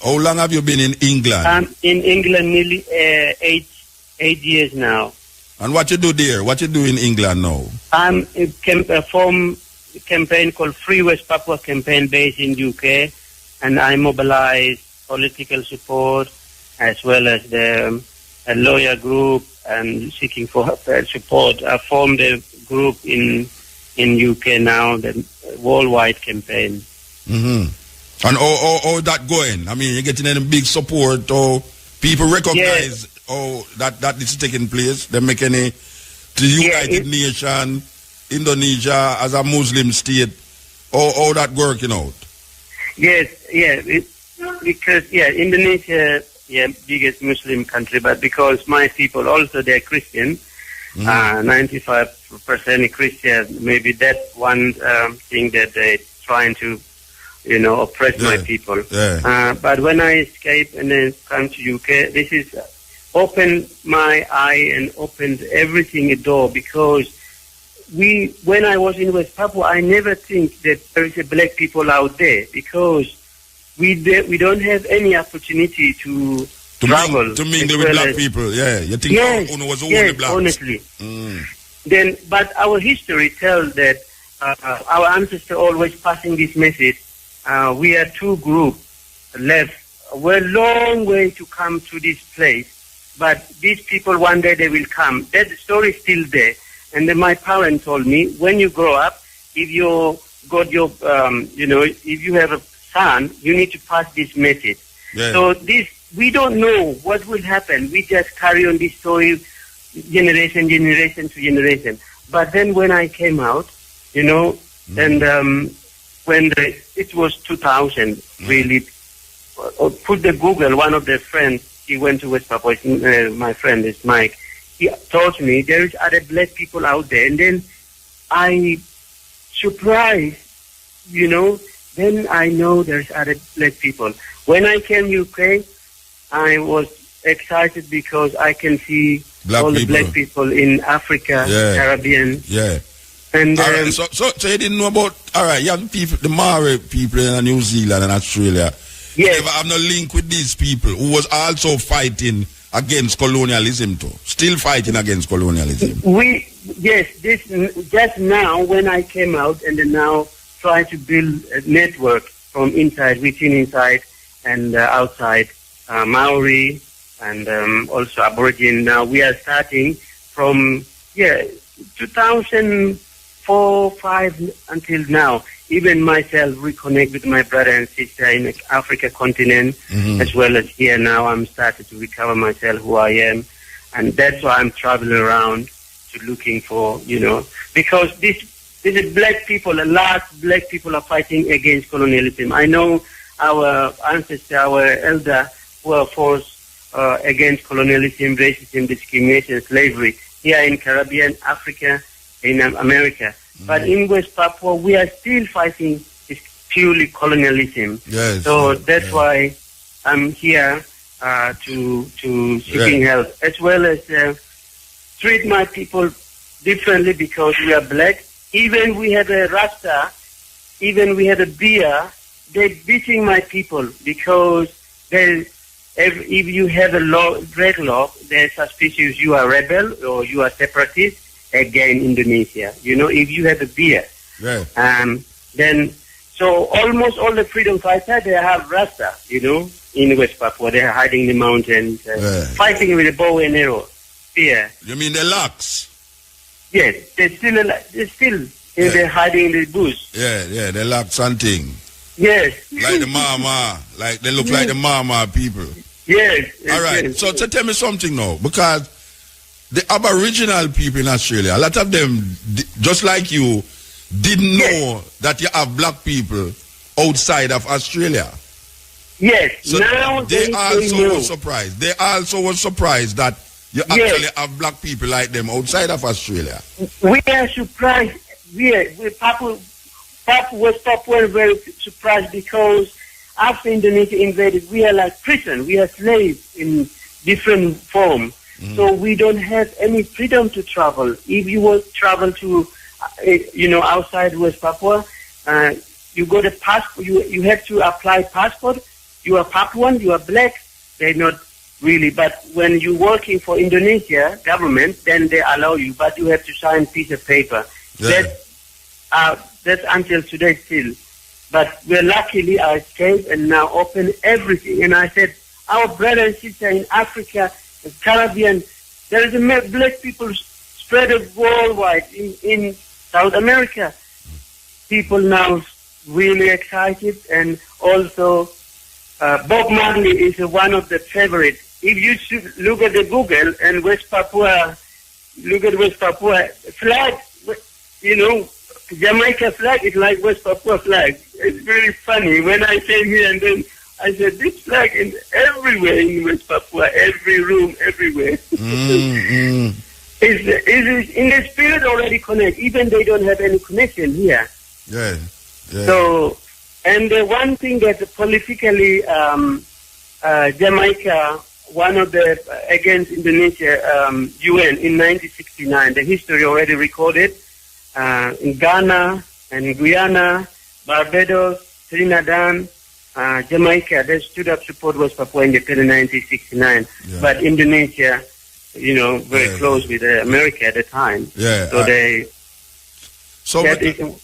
How long have you been in England? I'm in England nearly 8 years now. And what you do there? What you do in England now? I'm form a campaign called Free West Papua campaign based in UK, and I mobilize political support as well as the lawyer group and seeking for support. I formed a group in UK now, the worldwide campaign. Mm-hmm. And how that going? I mean, you're getting any big support, or people recognize that this is taking place? They make any to United Nation, Indonesia as a Muslim state, how that working out? Yes, because Indonesia, biggest Muslim country, but because my people also they're Christian, 95% Christian. Maybe that's one thing that they're trying to, oppress my people. Yeah. But when I escape and then come to UK, this is opened my eye and opened everything a door, because when I was in West Papua, I never think that there is a black people out there, because we don't have any opportunity to travel. To mingle with black people, you think Uno was only black? Honestly. Then, but our history tells that our ancestors always passing this message. We are two groups left. We're a long way to come to this place. But these people, one day they will come. That story is still there. And then my parents told me, when you grow up, if you got your, if you have a son, you need to pass this message. Yeah. So we don't know what will happen. We just carry on this story generation to generation. But then when I came out, and when it was 2000, really, put the Google, one of their friends, he went to West Papua, my friend is Mike, he told me there is other black people out there. And then I surprised, then I know there's other black people. When I came UK, I was excited because I can see all the black people in Africa, Caribbean. Yeah. And right, so you didn't know about, you have people, the Maori people in New Zealand and Australia. Yes. You never have no link with these people who was also fighting against colonialism too. Still fighting against colonialism. Just now when I came out and then now trying to build a network from within inside and outside, Maori and also Aborigine. Now we are starting from 2004, 2005 until now. even myself reconnect with my brother and sister in the Africa continent, as well as here now. I'm starting to recover myself, who I am, and that's why I'm traveling around to looking for, because this is black people. A lot of black people are fighting against colonialism. I know our ancestors, our elder, were forced against colonialism, racism, discrimination, slavery here in Caribbean, Africa, in America. But in West Papua, we are still fighting this purely colonialism. Yes, so that's why I'm here to seeking help, as well as treat my people differently because we are black. Even we had a Rasta, even we had a beer, they're beating my people because if you have a red law, they're suspicious you are rebel or you are separatist against Indonesia. If you have a beer, then so almost all the freedom fighters, they have Rasta, in West Papua. They're hiding in the mountains, fighting with a bow and arrow. Yeah. You mean the locks? Yes, they're still they're hiding in the bush. Yeah, the locks and thing. Yes. Like the Mama, they look like the Mama people. Yes. All right, yes. so tell me something now, because the Aboriginal people in Australia, a lot of them, just like you, didn't know that you have black people outside of Australia. Yes. So now they also were surprised. They also were surprised that you actually have black people like them outside of Australia. We are surprised. West Papua were very surprised because after Indonesia invaded, we are like prison. We are slaves in different form. So we don't have any freedom to travel. If you will travel to, outside West Papua, you got a passport. You have to apply passport. You are Papuan. You are black. They're not really. But when you're working for Indonesia government, then they allow you. But you have to sign a piece of paper. Yeah. That's until today still. But we're luckily I escaped and now open everything. And I said, our brother and sister in Africa, the Caribbean, there is a black people spread worldwide in South America. People now really excited, and also Bob Marley is one of the favorites. If you look at the Google and West Papua, look at West Papua flag, Jamaica flag is like West Papua flag. It's very funny. When I came here and then I said, this flag is everywhere in West Papua, every room, everywhere. It's in the spirit already connect, even they don't have any connection here. Yeah. So, and the one thing that politically, Jamaica, one of the, against Indonesia, UN in 1969, the history already recorded, in Ghana and Guyana, Barbados, Trinidad, Jamaica, they stood up support West Papua independence in 1969. Yeah. But Indonesia, very close with America at the time. Yeah. So they... So,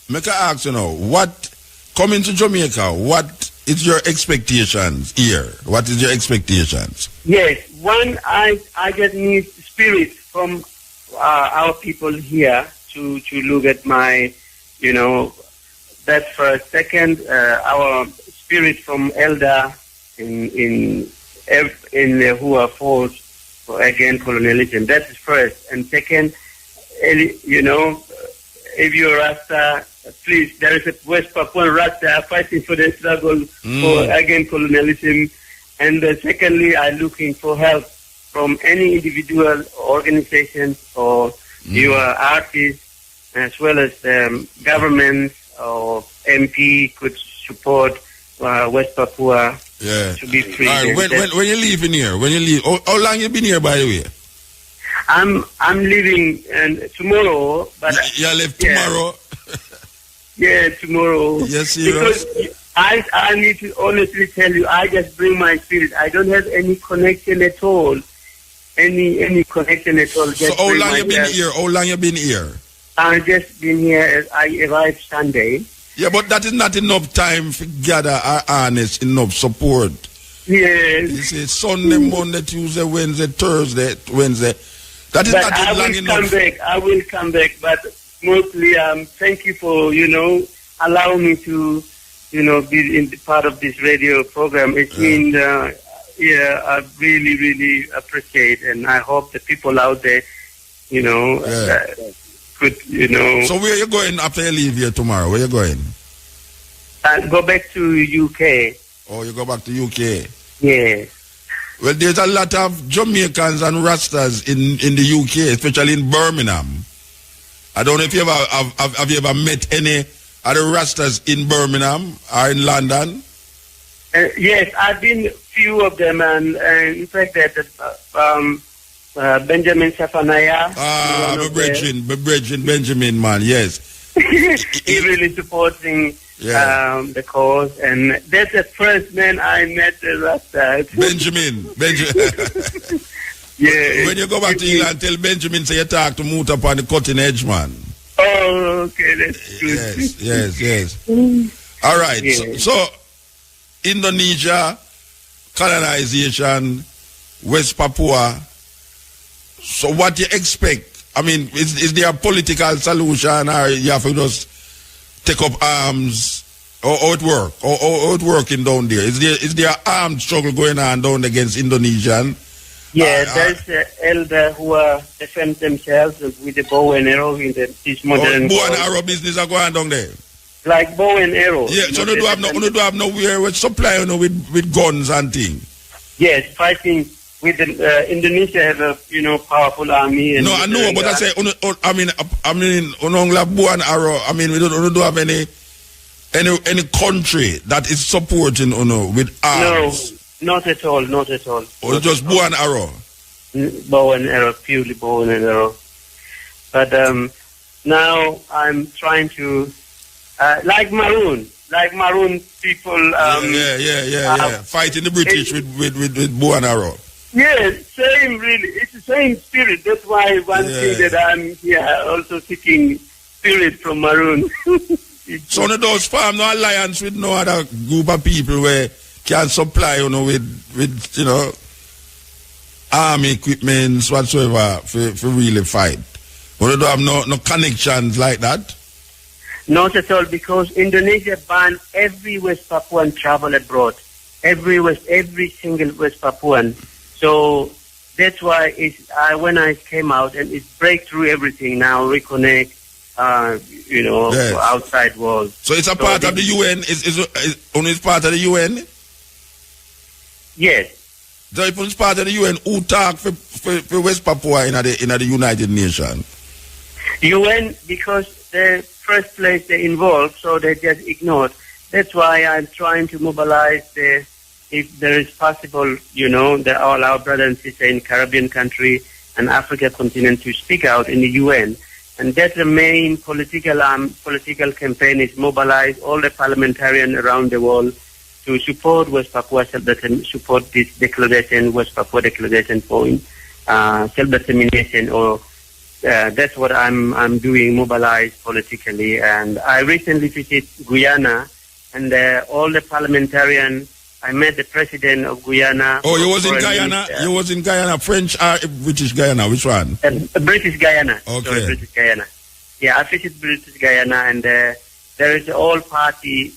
make I ask what, coming to Jamaica, what is your expectations here? What is your expectations? Yes, one, I just need spirit from our people here to look at my, that first. Second, our spirit from elder in who are fought against colonialism. That is first. And second, if you're Rasta, please, there is a West Papuan Rasta fighting for the struggle against colonialism. And secondly, I'm looking for help from any individual organization or your artists, as well as governments or MP could support West Papua to be free. All right. When you leaving here? How long you been here, by the way? I'm leaving tomorrow, but you leave tomorrow. Yeah, tomorrow. Yes, serious? Because I need to honestly tell you, I just bring my spirit. I don't have any connection at all. Any connection at all. So how long you been here? How long you been here? I've just been here. I arrived Sunday. Yeah, but that is not enough time to gather our honest, enough support. Yes. You say Sunday, Monday, Tuesday, Wednesday, Thursday, Wednesday. That is not long enough. I will come back, but mostly thank you for, allow me to, be in part of this radio program. It means, I really, really appreciate, and I hope the people out there, could, So where are you going after you leave here tomorrow? Where are you going? I'll go back to UK. Oh, you go back to UK? Yeah. Well, there's a lot of Jamaicans and Rastas in the UK, especially in Birmingham. I don't know if you have you ever met any other Rastas in Birmingham or in London? Yes, I've been few of them, and in fact that Benjamin Safanaya. Benjamin, man, yes. He really supporting the cause, and that's the first man I met the Rasta. Benjamin. Yeah. When you go back to England, tell Benjamin say you talk to Muta upon the cutting edge, man. Oh, okay, that's good. Yes. All right. Yeah. So Indonesia, colonization, West Papua. So what do you expect? I mean, is there a political solution, or you have to just take up arms, or it work, or it working down there? Is there an armed struggle going on down against Indonesian? Yeah, there's elder who defend themselves with the bow and arrow in this modern. Bow and arrow business are going down there. Like bow and arrow. Yeah, so you do have nowhere with supply, with guns and things. Yes, fighting with Indonesia have a powerful army. And I know, but I say I mean, like bow and arrow. I mean, we don't have any country that is supporting with arms. No. Not at all. Or just bow and arrow? Bow and arrow, purely bow and arrow. But now I'm trying to, like Maroon people. Fighting the British with bow and arrow. Yeah, same really. It's the same spirit. That's why one thing that I'm also seeking spirit from Maroon. So one of those farm no alliance with no other group of people where can supply, with army equipment whatsoever for really fight. But they don't have no connections like that? Not at all, because Indonesia banned every West Papuan travel abroad. Every single West Papuan. So that's why when I came out, and it's break through everything now, reconnect, outside world. So it's a part of the UN? It's part of the UN? Yes. So if it's part of the UN, who talk for West Papua in the United Nations? UN, because the first place they involved, so they just ignored. That's why I'm trying to mobilize if there is possible, all our brothers and sisters in Caribbean country and Africa continent to speak out in the UN. And that's the main political campaign, is mobilize all the parliamentarians around the world to support West Papua support this declaration, West Papua Declaration for self-determination, or that's what I'm doing, mobilize politically. And I recently visited Guyana, and all the parliamentarians. I met the president of Guyana. Oh, you was in Guyana? You was in Guyana, French or British Guyana? Which one? British Guyana. Okay. Sorry, British Guyana. Yeah, I visited British Guyana, and there is all party,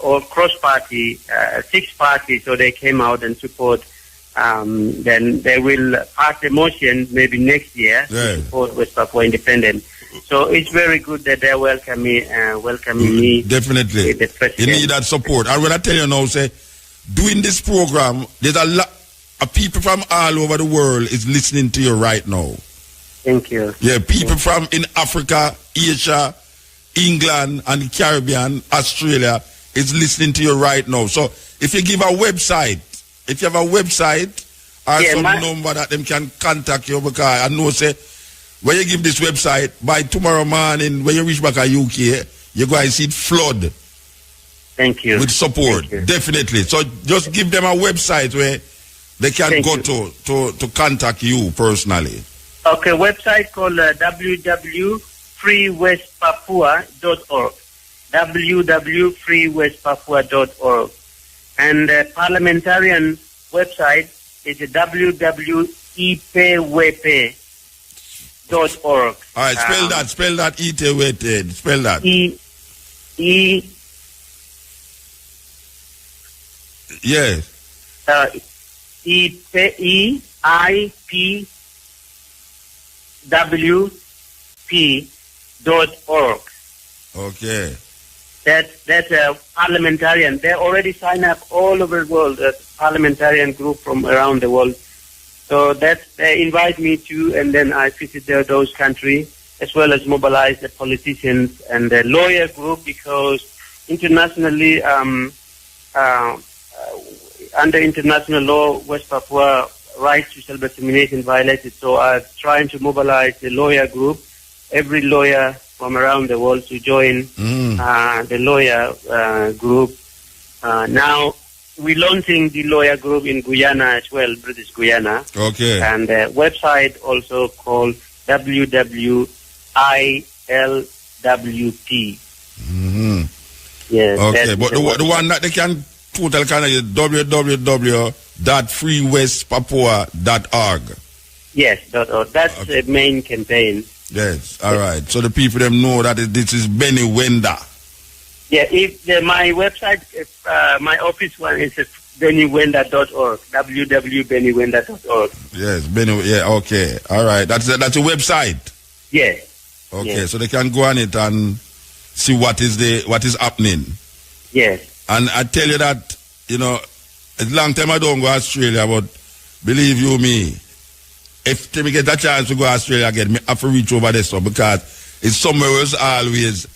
or cross-party, 6 parties, so they came out and support. Then they will pass a motion maybe next year to support West Papua independence. So it's very good that they welcome me. Definitely. The president. You need that support. And when I tell you now, say, doing this program, there's a lot of people from all over the world is listening to you right now. Thank you. Yeah, people from in Africa, Asia, England, and the Caribbean, Australia is listening to you right now. So if you give a website, if you have a website or some number that them can contact you, because I know, say, when you give this website, by tomorrow morning, when you reach back at UK, you're going to see it flood. Thank you. With support, definitely. So just give them a website where they can go to contact you personally. Okay, website called www.freewestpapua.org. www.freewestpapua.org. And the parliamentarian website is www.ipwepe.org. All right, spell that, Itewepe. Spell that. Yes. EIPWP.org. Okay. That's a parliamentarian. They already sign up all over the world, a parliamentarian group from around the world. So they invite me to, and then I visit those countries, as well as mobilize the politicians and the lawyer group, because internationally, under international law, West Papua rights to self-determination violated. So I'm trying to mobilize the lawyer group, every lawyer from around the world to join the lawyer group. Now we're launching the lawyer group in Guyana as well, British Guyana. Okay. And the website also called WWILWP. Yes. Okay, but the one that they can total kind of is www.freewestpapua.org. Yes, .org. That's the main campaign. Yes, all right. So the people them know that this is Benny Wenda. Yeah, my website, my office one is bennywenda.org, www.bennywenda.org. Yes, Benny. Yeah, okay, all right. That's a website. Yes. Okay, yes. so they can go on it and see what is happening. Yes. And I tell you that, you know, it's a long time I don't go to Australia, but believe you me, if we get a chance to go to Australia again, I have to reach over there, so because it's somewhere else always,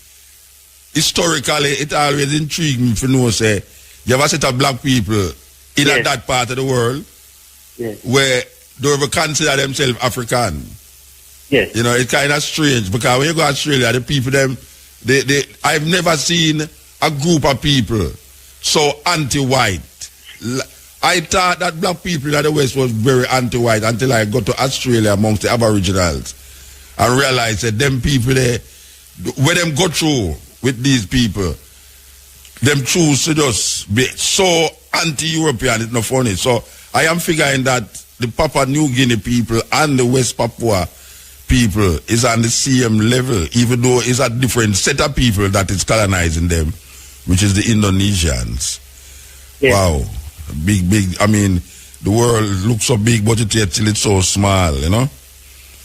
historically, it always intrigued me to know, say, you have a set of black people in that part of the world where they ever consider themselves African. Yes. You know, it's kind of strange because when you go to Australia, the people, I've never seen a group of people so anti-white. I thought that black people in the West was very anti-white until I got to Australia amongst the Aboriginals and realized that them people there, when them go through with these people, them choose to just be so anti-European, it's not funny. So I am figuring that the Papua New Guinea people and the West Papua people is on the same level, even though it's a different set of people that is colonizing them, which is the Indonesians. Yes. Wow. Big, I mean, the world looks so big, but it's yet till it's so small, you know?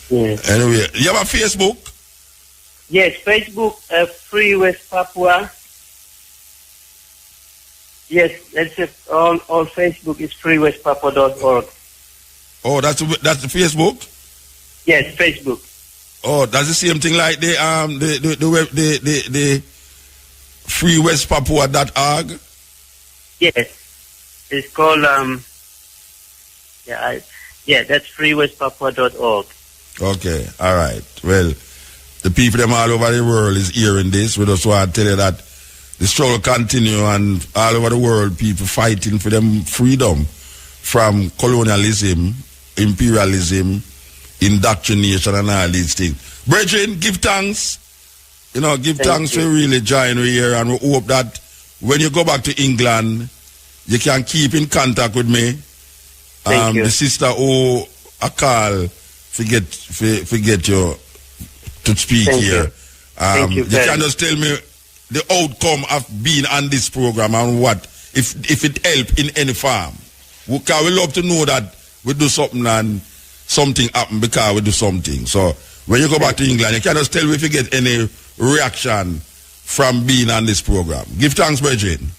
Yes. Anyway, you have a Facebook? Yes, Facebook, Free West Papua. Yes, that's it. On Facebook is freewestpapua.org. Oh, that's the Facebook? Yes, Facebook. Oh, that's the same thing like the freewestpapua.org? Yes. It's called that's freewestpapua.org. Okay, all right. Well, the people them all over the world is hearing this. We just want to tell you that the struggle continue, and all over the world people fighting for them freedom from colonialism, imperialism, indoctrination and all these things. Brethren, give thanks. You know, give thanks for really joining here, and we hope that when you go back to England, you can keep in contact with me. The sister who I call forget you to speak here. You can just tell me the outcome of being on this program and what if it help in any form. We love to know that we do something and something happen because we do something. So when you go back to England, you can just tell me if you get any reaction from being on this program. Give thanks, brethren.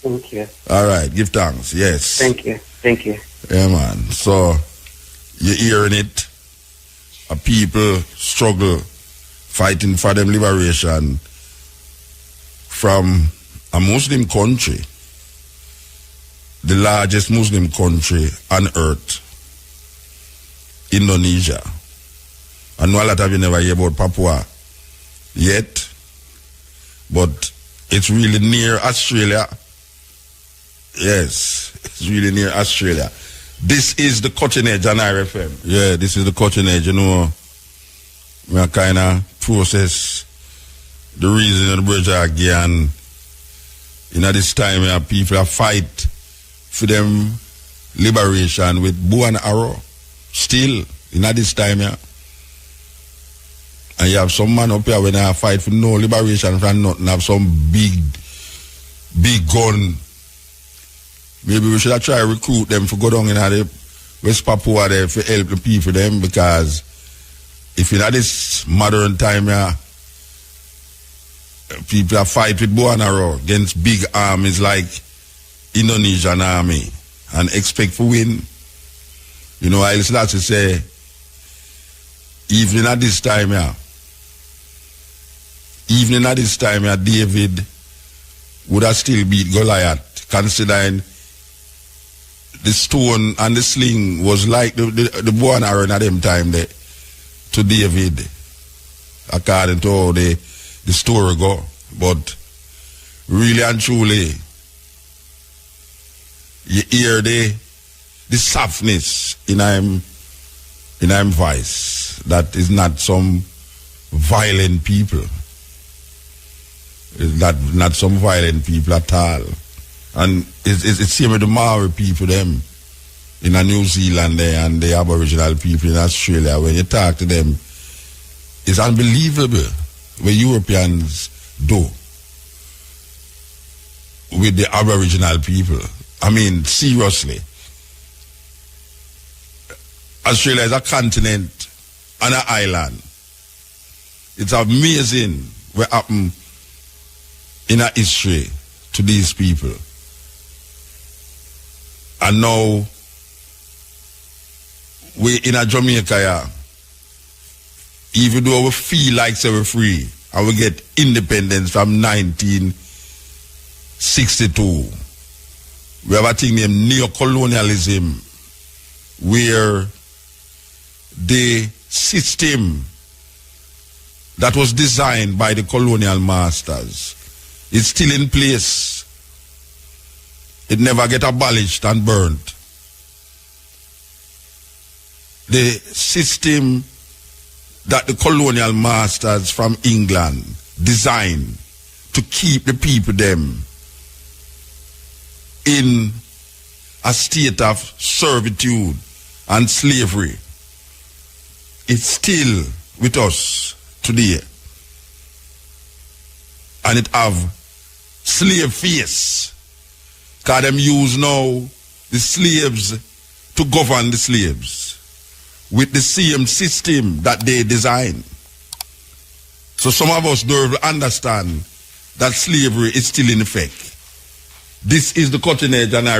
Thank you. All right, give thanks. Yes. Thank you. Thank you. Yeah, man. So you're hearing it. A people struggle, fighting for them liberation from a Muslim country, the largest Muslim country on earth, Indonesia. I know a lot of you never hear about Papua yet, but it's really near Australia. Yes, it's really near Australia. This is the Cutting Edge on RFM. Yeah, this is the Cutting Edge. You know, we kind of process the reason the bridge again. You know, this time people are fight for them liberation with bow and arrow. Still, you know, this time, And you have some man up here when I fight for no liberation from nothing, have some big gun. Maybe we should have tried to recruit them for go down in the West Papua there for help the people them, because if in this modern time here, people are fight with Buanaro against big armies like Indonesian army and expect to win. You know, I'll start to say, even at this time here, David would have still beat Goliath, considering the stone and the sling was like the bow and arrow at them time there to David, according to how the story go. But really and truly, you hear the softness in him voice. That is not some violent people. It's not some violent people at all. And it's same with the Maori people them in New Zealand there, and the Aboriginal people in Australia. When you talk to them, it's unbelievable what Europeans do with the Aboriginal people. I mean, seriously. Australia is a continent and an island. It's amazing what happened in our history to these people. And now, we in a Jamaica here, even though we feel like we're free, and we get independence from 1962, we have a thing named neocolonialism, where the system that was designed by the colonial masters is still in place. It never get abolished and burnt. The system that the colonial masters from England designed to keep the people them in a state of servitude and slavery, it's still with us today. And it have slave face. Because them use now the slaves to govern the slaves with the same system that they design. So some of us don't understand that slavery is still in effect. This is the cutting edge, and I